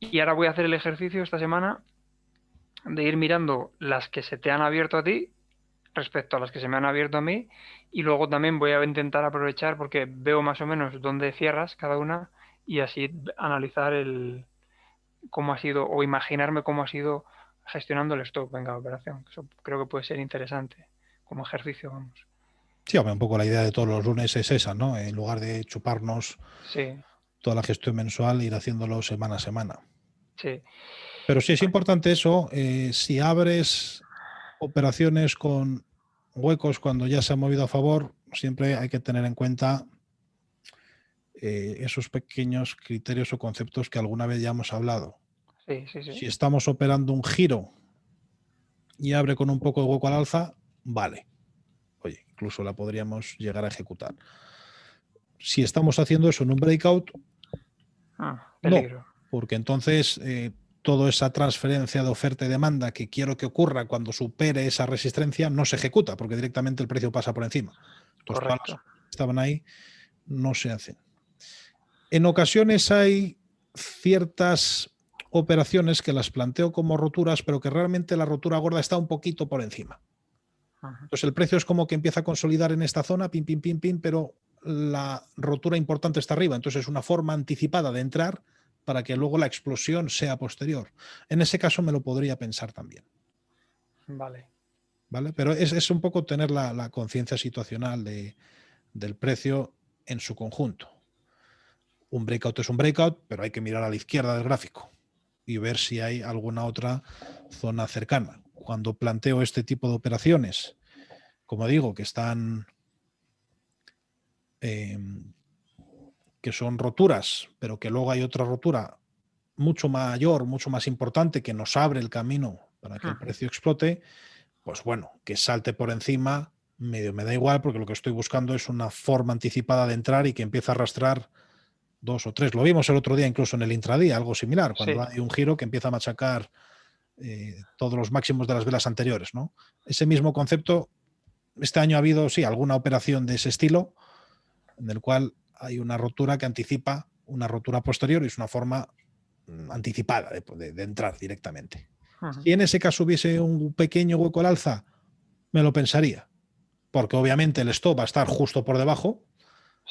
y ahora voy a hacer el ejercicio esta semana de ir mirando las que se te han abierto a ti respecto a las que se me han abierto a mí, y luego también voy a intentar aprovechar porque veo más o menos dónde cierras cada una, y así analizar cómo ha sido, o imaginarme cómo ha sido gestionando el stock en cada operación. Eso creo que puede ser interesante como ejercicio, vamos. Sí, hombre, un poco la idea de todos los lunes es esa, ¿no? En lugar de chuparnos Sí, toda la gestión mensual, ir haciéndolo semana a semana. sí. Pero sí es importante eso, si abres operaciones con huecos cuando ya se ha movido a favor, siempre hay que tener en cuenta esos pequeños criterios o conceptos que alguna vez ya hemos hablado. Sí, sí, sí. Si estamos operando un giro y abre con un poco de hueco al alza, vale. Oye, incluso la podríamos llegar a ejecutar. Si estamos haciendo eso en un breakout, no, Peligro. porque entonces toda esa transferencia de oferta y demanda que quiero que ocurra cuando supere esa resistencia no se ejecuta, porque directamente el precio pasa por encima. Entonces todas las Correcto. que estaban ahí no se hacen. En ocasiones hay ciertas operaciones que las planteo como roturas, pero que realmente la rotura gorda está un poquito por encima. Entonces el precio es como que empieza a consolidar en esta zona, pim, pim, pim, pim, pero la rotura importante está arriba. Entonces es una forma anticipada de entrar para que luego la explosión sea posterior. En ese caso me lo podría pensar también. Vale. ¿Vale? Pero es un poco tener la conciencia situacional del precio en su conjunto. Un breakout es un breakout, pero hay que mirar a la izquierda del gráfico y ver si hay alguna otra zona cercana. Cuando planteo este tipo de operaciones, como digo, que están que son roturas, pero que luego hay otra rotura mucho mayor, mucho más importante, que nos abre el camino para que el precio explote, pues bueno, que salte por encima, medio me da igual, porque lo que estoy buscando es una forma anticipada de entrar y que empiece a arrastrar 2 o 3. Lo vimos el otro día incluso en el intradía, algo similar, cuando hay un giro que empieza a machacar todos los máximos de las velas anteriores, ¿no? Ese mismo concepto, este año ha habido, sí, alguna operación de ese estilo, en el cual hay una rotura que anticipa una rotura posterior y es una forma anticipada de entrar directamente. Si en ese caso hubiese un pequeño hueco al alza, me lo pensaría, porque obviamente el stop va a estar justo por debajo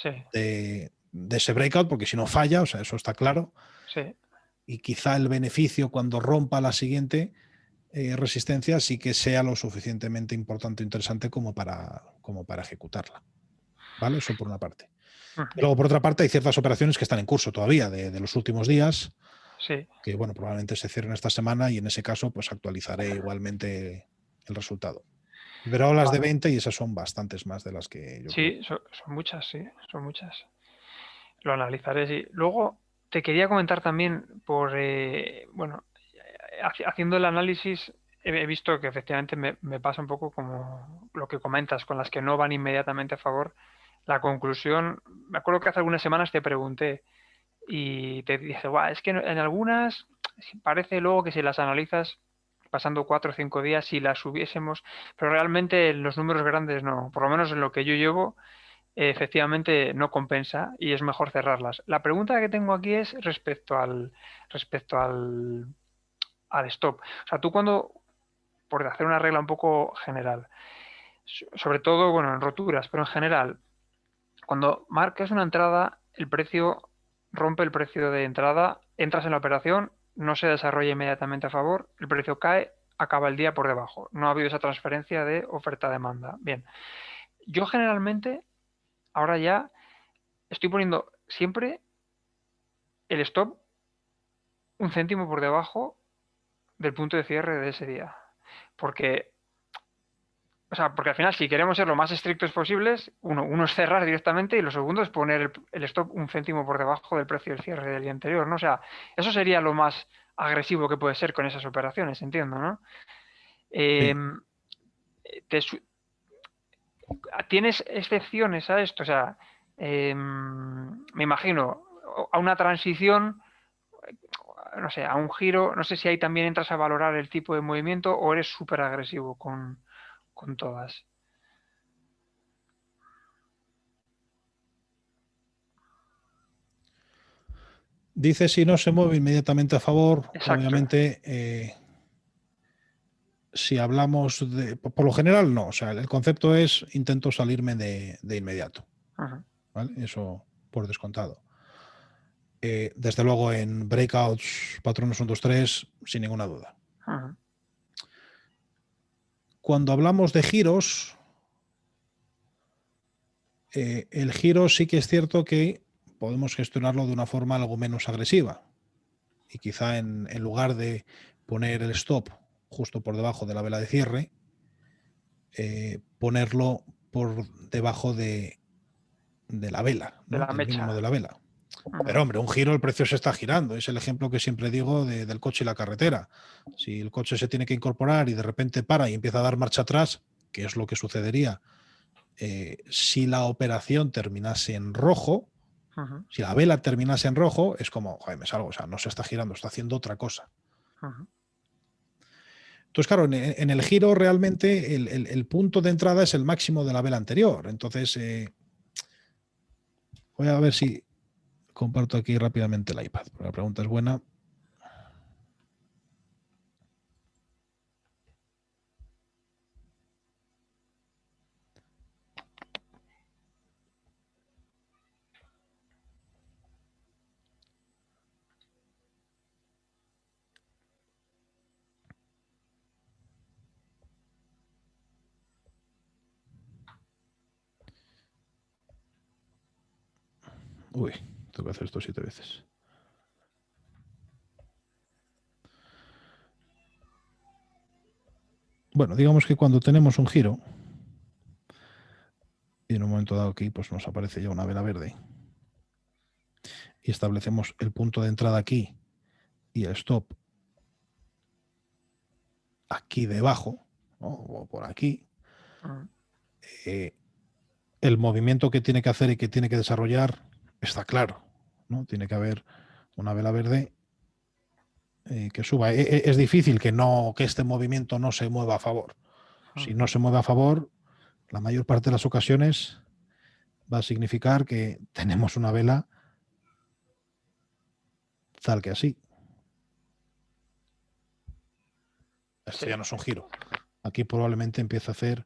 de ese breakout, porque si no falla, o sea, eso está claro. Y quizá el beneficio cuando rompa la siguiente resistencia sí que sea lo suficientemente importante e interesante como para ejecutarla. ¿Vale? Eso por una parte. Y luego, por otra parte, hay ciertas operaciones que están en curso todavía de los últimos días, que bueno, probablemente se cierren esta semana y en ese caso pues actualizaré igualmente el resultado. Veré las de 20 y esas son bastantes más de las que yo creo. Son muchas, son muchas. Lo analizaré, sí. Luego te quería comentar también bueno, haciendo el análisis he visto que efectivamente me pasa un poco como lo que comentas, con las que no van inmediatamente a favor. La conclusión, me acuerdo que hace algunas semanas te pregunté y te dije, es que en algunas parece luego que si las analizas pasando 4 o 5 días, si las hubiésemos, pero realmente en los números grandes no, por lo menos en lo que yo llevo, efectivamente no compensa y es mejor cerrarlas. La pregunta que tengo aquí es respecto al stop. O sea, tú cuando, por hacer una regla un poco general, sobre todo, bueno, en roturas, pero en general, cuando marcas una entrada, el precio rompe el precio de entrada, entras en la operación, no se desarrolla inmediatamente a favor, el precio cae, acaba el día por debajo. No ha habido esa transferencia de oferta-demanda. Bien, yo generalmente, ahora ya, estoy poniendo siempre el stop un céntimo por debajo del punto de cierre de ese día. Porque al final, si queremos ser lo más estrictos posibles, uno es cerrar directamente y lo segundo es poner el stop un céntimo por debajo del precio del cierre del día anterior, ¿no? O sea, eso sería lo más agresivo que puede ser con esas operaciones, entiendo, ¿no? Sí. ¿Tienes excepciones a esto? O sea, me imagino a una transición, no sé, a un giro, no sé si ahí también entras a valorar el tipo de movimiento o eres súper agresivo con todas. Dice si no se mueve inmediatamente a favor. Exacto. Obviamente, si hablamos de... Por lo general, no. O sea, el concepto es intento salirme de inmediato. ¿Vale? Eso por descontado. Desde luego en breakouts, patrones 1, 2, 3, sin ninguna duda. Cuando hablamos de giros, el giro sí que es cierto que podemos gestionarlo de una forma algo menos agresiva. Y quizá en lugar de poner el stop justo por debajo de la vela de cierre, ponerlo por debajo de la vela, ¿no? Del mínimo de la vela. Pero hombre, un giro, el precio se está girando. Es el ejemplo que siempre digo del coche y la carretera. Si el coche se tiene que incorporar y de repente para y empieza a dar marcha atrás, que es lo que sucedería si la operación terminase en rojo, si la vela terminase en rojo, es como, joder, me salgo, o sea, no se está girando, está haciendo otra cosa. Entonces, claro, en el giro realmente el punto de entrada es el máximo de la vela anterior. Entonces, Voy a ver si comparto aquí rápidamente el iPad, porque la pregunta es buena. Uy, tengo que hacer esto 7 veces. Bueno, digamos que cuando tenemos un giro y en un momento dado aquí pues nos aparece ya una vela verde y establecemos el punto de entrada aquí y el stop aquí debajo, ¿no? O por aquí, el movimiento que tiene que hacer y que tiene que desarrollar está claro, ¿no? Tiene que haber una vela verde que suba. Es difícil que este movimiento no se mueva a favor. Si no se mueve a favor, la mayor parte de las ocasiones va a significar que tenemos una vela tal que así. Esto ya no es un giro. Aquí probablemente empieza a hacer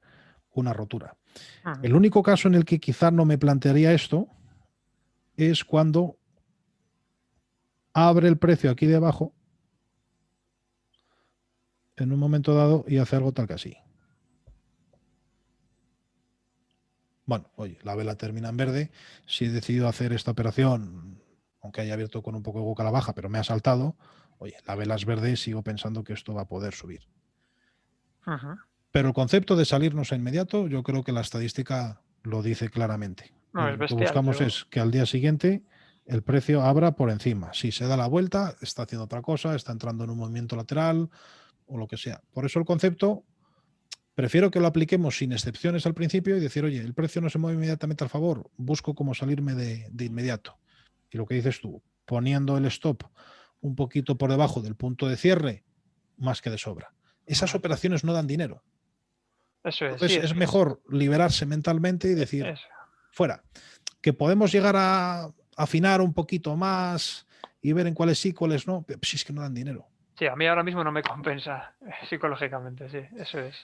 una rotura. El único caso en el que quizá no me plantearía esto es cuando abre el precio aquí debajo en un momento dado y hace algo tal que así. Bueno, oye, la vela termina en verde. Si he decidido hacer esta operación, aunque haya abierto con un poco de boca a la baja, pero me ha saltado, oye, la vela es verde y sigo pensando que esto va a poder subir. Pero el concepto de salirnos a inmediato, yo creo que la estadística lo dice claramente. No, es Lo que bestial, buscamos yo- es que al día siguiente el precio abra por encima. Si se da la vuelta, está haciendo otra cosa, está entrando en un movimiento lateral o lo que sea. Por eso el concepto, prefiero que lo apliquemos sin excepciones al principio y decir, oye, el precio no se mueve inmediatamente al favor, busco cómo salirme de inmediato. Y lo que dices tú, poniendo el stop un poquito por debajo del punto de cierre, más que de sobra. Esas operaciones no dan dinero. Eso es, Entonces sí, es mejor liberarse mentalmente y decir, eso. fuera, que podemos llegar a afinar un poquito más y ver en cuáles sí, cuáles no, pero si es que no dan dinero. Sí, a mí ahora mismo no me compensa psicológicamente, sí, eso es.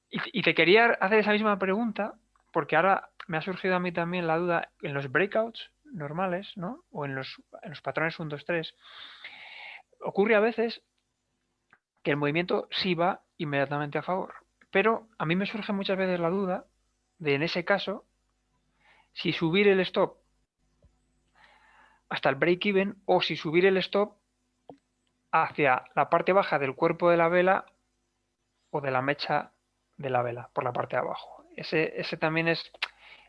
Y te quería hacer esa misma pregunta, porque ahora me ha surgido a mí también la duda en los breakouts normales, ¿no? O en los patrones 1, 2, 3. Ocurre a veces que el movimiento sí va inmediatamente a favor. Pero a mí me surge muchas veces la duda de, en ese caso, si subir el stop hasta el break-even o si subir el stop hacia la parte baja del cuerpo de la vela o de la mecha de la vela por la parte de abajo. Ese también es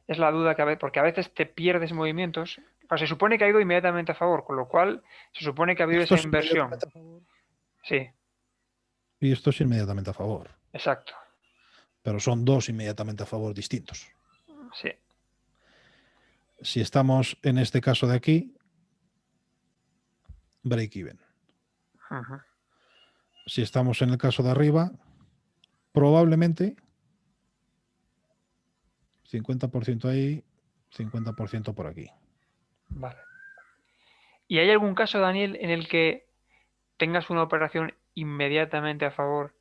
la duda que a veces, porque a veces te pierdes movimientos. O sea, se supone que ha ido inmediatamente a favor, con lo cual se supone que ha habido Esto esa es inversión. inmediatamente a favor. Sí, Y esto es inmediatamente a favor. exacto. Pero son dos inmediatamente a favor distintos. Sí. Si estamos en este caso de aquí, break even. Uh-huh. Si estamos en el caso de arriba, probablemente 50% ahí, 50% por aquí. Vale. ¿Y hay algún caso, Daniel, en el que tengas una operación inmediatamente a favor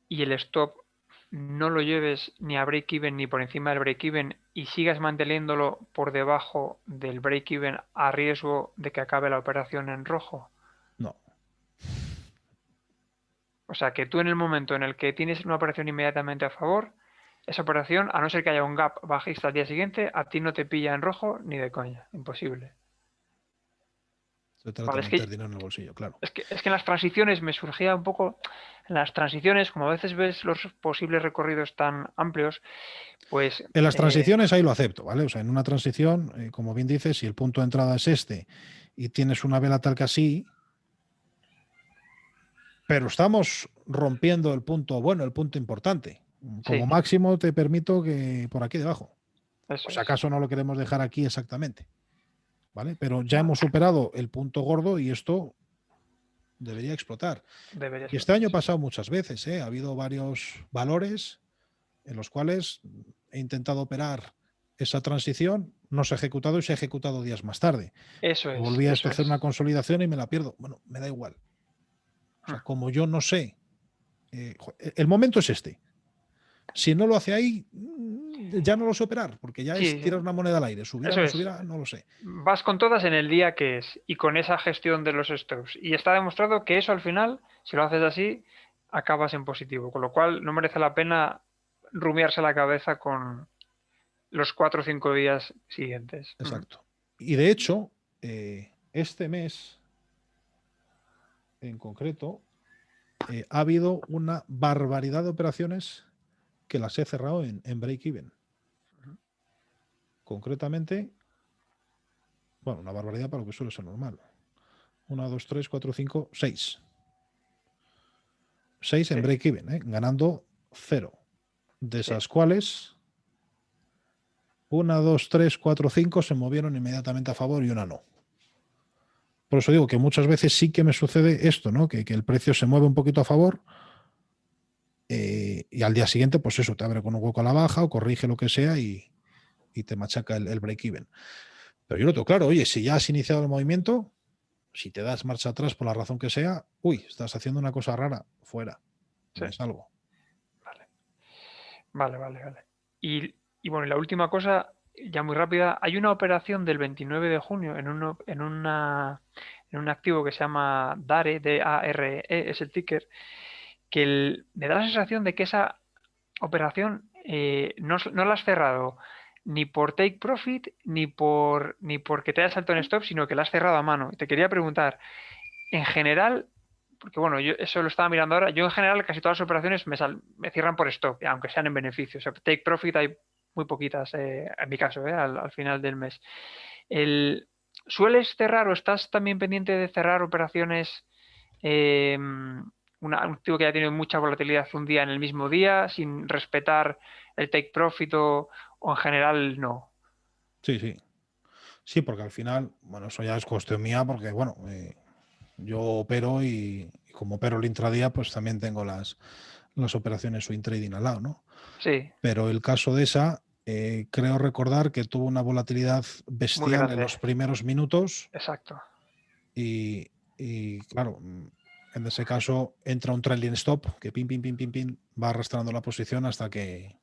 y el stop no lo lleves ni a break-even ni por encima del break-even y sigas manteniéndolo por debajo del break-even a riesgo de que acabe la operación en rojo? No. O sea, que tú en el momento en el que tienes una operación inmediatamente a favor, esa operación, a no ser que haya un gap bajista al día siguiente, a ti no te pilla en rojo ni de coña. Imposible. Se trata Vale, de meter dinero en el bolsillo, claro. es que en las transiciones me surgía un poco, en las transiciones, como a veces ves los posibles recorridos tan amplios, pues En las transiciones ahí lo acepto, ¿vale? O sea, en una transición, como bien dices, si el punto de entrada es este y tienes una vela tal que así, pero estamos rompiendo el punto bueno, el punto importante. Como sí, máximo te permito que por aquí debajo. eso O es. si acaso no lo queremos dejar aquí exactamente, ¿vale? Pero ya Vale, hemos superado el punto gordo y esto debería explotar. debería Y este año ha explotarse. pasado muchas veces, ¿eh? Ha habido varios valores en los cuales he intentado operar esa transición, no se ha ejecutado y se ha ejecutado días más tarde. Eso es. Volví a Eso hacer es. una consolidación y me la pierdo. Bueno, me da igual. O sea, como yo no sé, el momento es este. Si no lo hace ahí, ya no lo sé operar, porque ya Sí, es tirar una moneda al aire. Subirá, eso no es. subirá, no lo sé. Vas con todas en el día que es y con esa gestión de los stops. Y está demostrado que eso al final, si lo haces así, acabas en positivo. Con lo cual no merece la pena rumiarse la cabeza con los 4 o 5 días siguientes. Exacto. Y de hecho, este mes en concreto, ha habido una barbaridad de operaciones que las he cerrado en break-even. Concretamente, bueno, una barbaridad para lo que suele ser normal. 1, 2, 3, 4, 5, 6. 6 en Sí. break-even, ganando 0. De Sí. esas cuales, 1, 2, 3, 4, 5 se movieron inmediatamente a favor y una no. Por eso digo que muchas veces sí que me sucede esto, ¿no? Que el precio se mueve un poquito a favor y al día siguiente, pues eso, te abre con un hueco a la baja o corrige lo que sea y te machaca el break-even. Pero yo lo tengo claro, oye, si ya has iniciado el movimiento, si te das marcha atrás por la razón que sea, uy, estás haciendo una cosa rara, fuera, Sí. me salgo. Vale. Y bueno, y la última cosa, ya muy rápida, hay una operación del 29 de junio en un activo que se llama DARE, D-A-R-E, es el ticker, que me da la sensación de que esa operación no la has cerrado ni por take profit ni porque te hayas saltado en stop, sino que la has cerrado a mano. Y te quería preguntar, en general, porque bueno, yo eso lo estaba mirando ahora, yo en general casi todas las operaciones me cierran por stop, aunque sean en beneficio. O sea, take profit hay muy poquitas, en mi caso, al final del mes. ¿Sueles cerrar o estás también pendiente de cerrar operaciones, un activo que haya tenido mucha volatilidad un día en el mismo día, sin respetar el take profit o en general no? Sí, sí. Sí, porque al final, bueno, eso ya es cuestión mía, porque bueno, yo opero y como opero el intradía, pues también tengo las operaciones swing trading al lado, ¿no? Sí, Pero el caso de esa, creo recordar que tuvo una volatilidad muy bestial en grande, los primeros minutos exacto. y claro, en ese caso entra un trailing stop que pin, va arrastrando la posición hasta que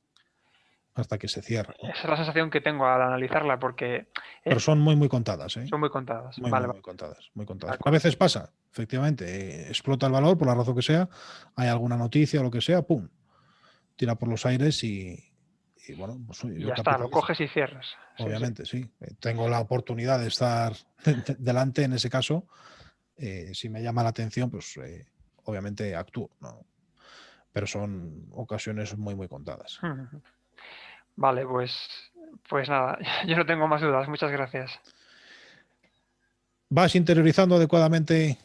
se cierra, ¿no? Esa es la sensación que tengo al analizarla, porque Pero son muy contadas, ¿eh? son muy contadas. Muy, Vale, muy, vale, muy contadas, muy de contadas. Porque a acuerdo. veces pasa, efectivamente, explota el valor por la razón que sea, hay alguna noticia o lo que sea, ¡pum! Tira por los aires y bueno, pues oye, Y yo ya está, lo capitalizo. coges y cierras. Sí, sí. Obviamente, sí. Tengo la oportunidad de estar delante en ese caso. Si me llama la atención, pues obviamente actúo, ¿no? Pero son ocasiones muy contadas. Vale, pues nada, yo no tengo más dudas. Muchas gracias. Vas interiorizando adecuadamente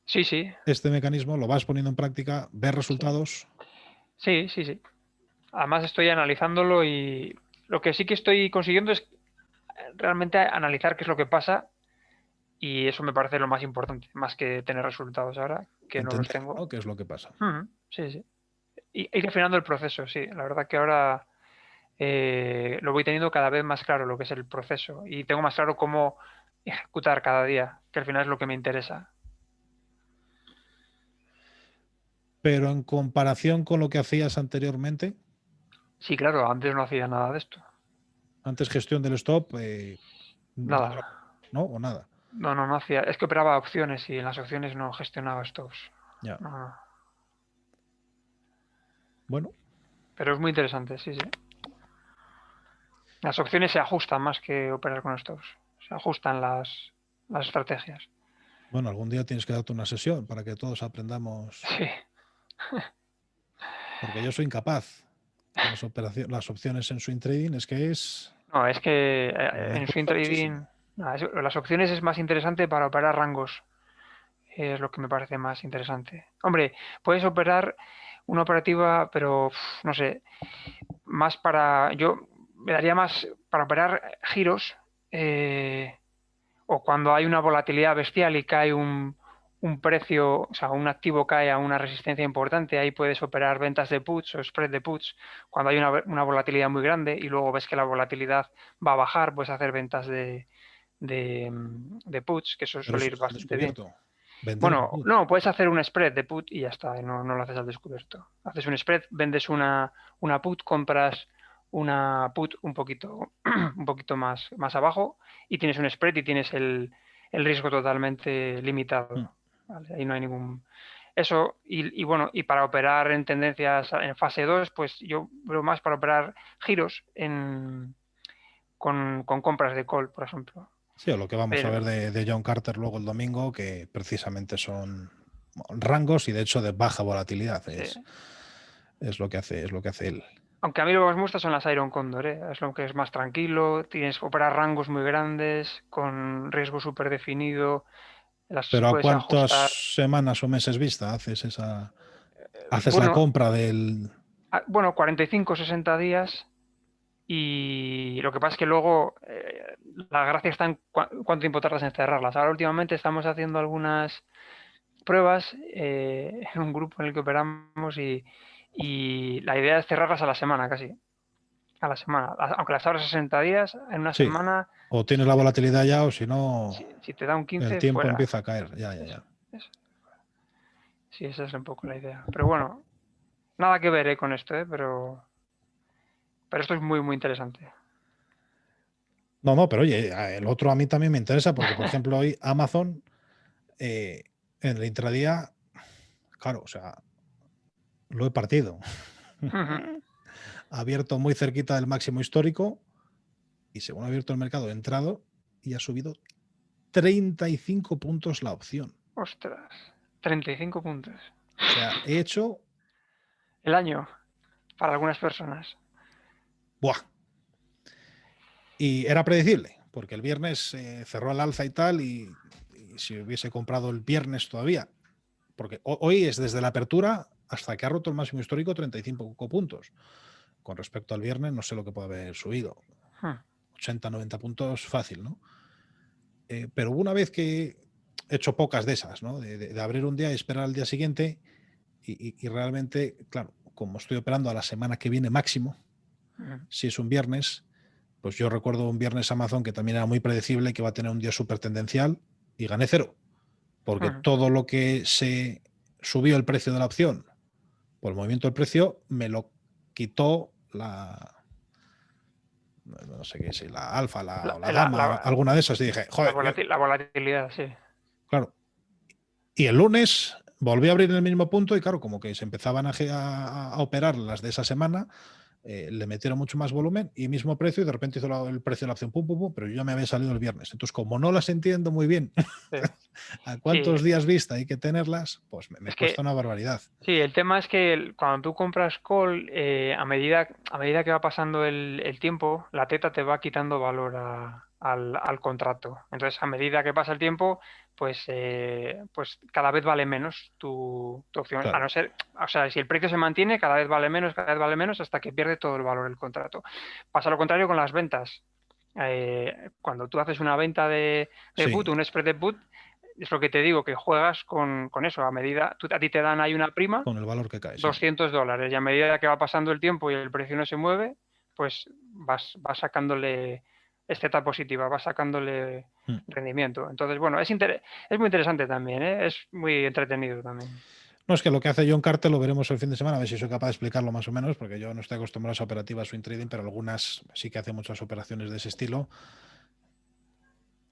Sí, sí, este mecanismo, lo vas poniendo en práctica, ves sí. resultados. Sí, sí, sí. Además estoy analizándolo y lo que sí que estoy consiguiendo es realmente analizar qué es lo que pasa y eso me parece lo más importante, más que tener resultados ahora, que no los Entender, tengo. ¿no? ¿Qué es lo que pasa? Sí, sí. Y ir refinando el proceso, sí. La verdad que ahora lo voy teniendo cada vez más claro lo que es el proceso y tengo más claro cómo ejecutar cada día, que al final es lo que me interesa. Pero en comparación con lo que hacías anteriormente, Sí, claro, antes no hacía nada de esto. antes gestión del stop, Nada. ¿no? O nada. No hacía. Es que operaba opciones y en las opciones no gestionaba stops. Ya. No. Bueno, Pero es muy interesante, sí, sí. Las opciones se ajustan más que operar con stops. Se ajustan las estrategias. bueno, algún día tienes que darte una sesión para que todos aprendamos, Sí. porque yo soy incapaz. Las opciones en swing trading es que es, No, es que me en swing cuesta trading muchísimo. las opciones es más interesante para operar rangos. Es lo que me parece más interesante. Hombre, puedes operar una operativa, pero no sé, más para. Yo me daría más para operar giros, o cuando hay una volatilidad bestial y cae un precio, o sea, un activo cae a una resistencia importante, ahí puedes operar ventas de puts o spread de puts cuando hay una volatilidad muy grande y luego ves que la volatilidad va a bajar, puedes hacer ventas de puts, que eso Pero suele eso ir es al bastante bien. descubierto. Vender de Bueno, put. no, puedes hacer un spread de put y ya está, no lo haces al descubierto. Haces un spread, vendes una put, compras una put un poquito, un poquito más abajo y tienes un spread y tienes el riesgo totalmente Mm. limitado. ¿Vale? Ahí no hay ningún... Eso, y bueno, y para operar en tendencias en fase 2 pues yo veo más para operar giros con compras de call, por ejemplo. Sí, o lo que vamos a Pero ver de John Carter luego el domingo, que precisamente son rangos y de hecho de baja volatilidad. sí. Es lo que hace él. Aunque a mí lo que más me gusta son las Iron Condor, ¿eh? Es lo que es más tranquilo, tienes que operar rangos muy grandes, con riesgo súper definido, las Pero ¿a puedes cuántas ajustar. semanas o meses vista haces la Bueno, compra del... bueno, 45, 60 días y lo que pasa es que luego la gracia está en cuánto tiempo tardas en cerrarlas. Ahora últimamente estamos haciendo algunas pruebas en un grupo en el que operamos y la idea es cerrarlas a la semana casi. A la semana. Aunque las abras 60 días, en una Sí, semana, o tienes si la te, volatilidad ya o si no, si te da un el 15 tiempo fuera. empieza a caer. Ya, ya, Eso, ya. eso. Sí, esa es un poco la idea. Pero bueno, nada que ver con esto, pero esto es muy, muy interesante. No, no, pero oye, el otro a mí también me interesa porque, por ejemplo, hoy Amazon eh, en el intradía, claro, o sea, lo he partido. Ha abierto muy cerquita del máximo histórico y según ha abierto el mercado he entrado y ha subido 35 puntos la opción. Ostras, 35 puntos. O sea, he hecho... El año, para algunas personas. ¡Buah! Y era predecible, porque el viernes cerró al alza y tal, y si hubiese comprado el viernes todavía, porque hoy es desde la apertura hasta que ha roto el máximo histórico 35 puntos. Con respecto al viernes, no sé lo que puede haber subido. 80, 90 puntos fácil, ¿no? Pero una vez que he hecho pocas de esas, ¿no? De abrir un día y esperar al día siguiente, y realmente, claro, como estoy operando a la semana que viene máximo, si es un viernes, pues yo recuerdo un viernes Amazon que también era muy predecible, que iba a tener un día súper tendencial y gané cero, porque todo lo que se subió el precio de la opción por el movimiento del precio me lo quitó no sé qué, si la alfa o la gamma, alguna de esas, y dije, joder, la volatilidad, sí. claro. Y el lunes volví a abrir en el mismo punto y claro, como que se empezaban a operar las de esa semana, le metieron mucho más volumen y mismo precio y de repente hizo el precio de la opción, pum, pum, pum, pero yo ya me había salido el viernes. Entonces, como no las entiendo muy bien Sí. a Sí, cuántos días vista hay que tenerlas, pues me es cuesta que una barbaridad. sí, el tema es que cuando tú compras call, a medida que va pasando el tiempo, la teta te va quitando valor al contrato. Entonces, a medida que pasa el tiempo, pues cada vez vale menos tu opción. A Claro, no ser, o sea, si el precio se mantiene, cada vez vale menos hasta que pierde todo el valor del contrato. Pasa lo contrario con las ventas. Cuando tú haces una venta de sí, put, un spread de put, es lo que te digo, que juegas con eso. A ti te dan ahí una prima, con el valor que cae, sí. $200, y a medida que va pasando el tiempo y el precio no se mueve, pues vas sacándole esteta positiva, vas sacándole rendimiento. Entonces, bueno, es muy interesante también, ¿eh? Es muy entretenido también. No, es que lo que hace John Carter lo veremos el fin de semana, a ver si soy capaz de explicarlo más o menos, porque yo no estoy acostumbrado a esa operativa swing trading, pero algunas sí que hace muchas operaciones de ese estilo,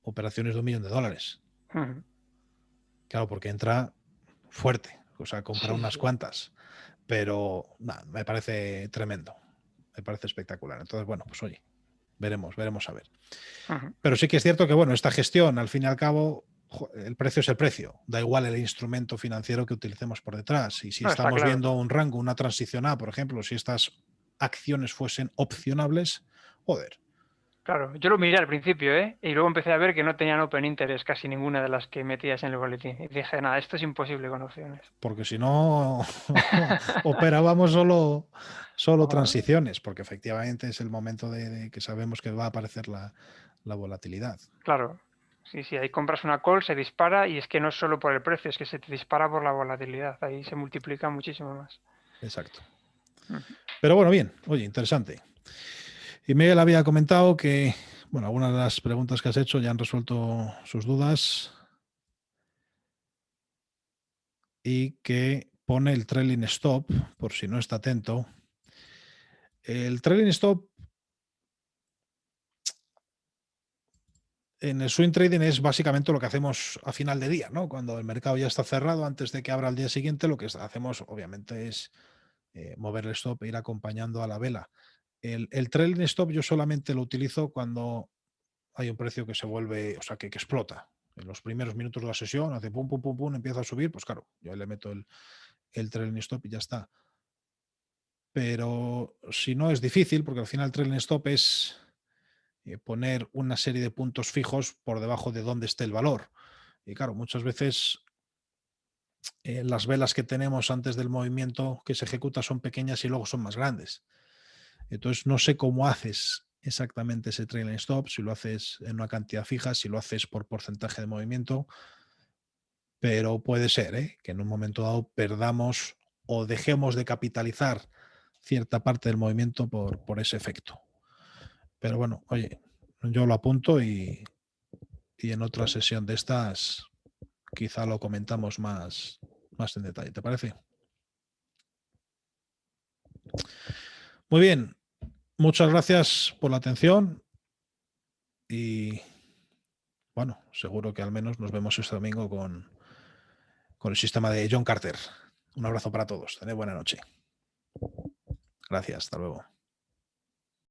operaciones de $1 millón. Claro, porque entra fuerte, o sea, compra Sí, unas sí. cuantas, pero me parece tremendo, me parece espectacular. Entonces, bueno, pues oye, veremos a ver. Pero sí que es cierto que, bueno, esta gestión, al fin y al cabo, el precio es el precio, da igual el instrumento financiero que utilicemos por detrás. Y si No, está estamos claro. viendo un rango, una transición A, por ejemplo, si estas acciones fuesen opcionables, joder. Claro, yo lo miré al principio, ¿eh? Y luego empecé a ver que no tenían open interest casi ninguna de las que metías en el boletín. Y dije, nada, esto es imposible con opciones. Porque si no, operábamos solo transiciones, porque efectivamente es el momento de que sabemos que va a aparecer la volatilidad. Claro. Sí, sí, ahí compras una call, se dispara y es que no es solo por el precio, es que se te dispara por la volatilidad. Ahí se multiplica muchísimo más. Exacto. Ujú. Pero bueno, bien, oye, interesante. Y Miguel había comentado que, bueno, algunas de las preguntas que has hecho ya han resuelto sus dudas y que pone el trailing stop, por si no está atento. El trailing stop en el swing trading es básicamente lo que hacemos a final de día, ¿no? Cuando el mercado ya está cerrado, antes de que abra el día siguiente, lo que hacemos obviamente es mover el stop e ir acompañando a la vela. El trailing stop yo solamente lo utilizo cuando hay un precio que se vuelve, o sea, que explota. En los primeros minutos de la sesión, hace pum, pum, pum, pum, empieza a subir, pues claro, yo le meto el trailing stop y ya está. Pero si no es difícil, porque al final el trailing stop es poner una serie de puntos fijos por debajo de donde esté el valor. Y claro, muchas veces las velas que tenemos antes del movimiento que se ejecuta son pequeñas y luego son más grandes. Entonces no sé cómo haces exactamente ese trailing stop, si lo haces en una cantidad fija, si lo haces por porcentaje de movimiento, pero puede ser que en un momento dado perdamos o dejemos de capitalizar cierta parte del movimiento por ese efecto. Pero bueno, oye, yo lo apunto y en otra sesión de estas quizá lo comentamos más en detalle. ¿Te parece? Muy bien. Muchas gracias por la atención y bueno, seguro que al menos nos vemos este domingo con el sistema de John Carter. Un abrazo para todos. Tened buena noche. Gracias. Hasta luego.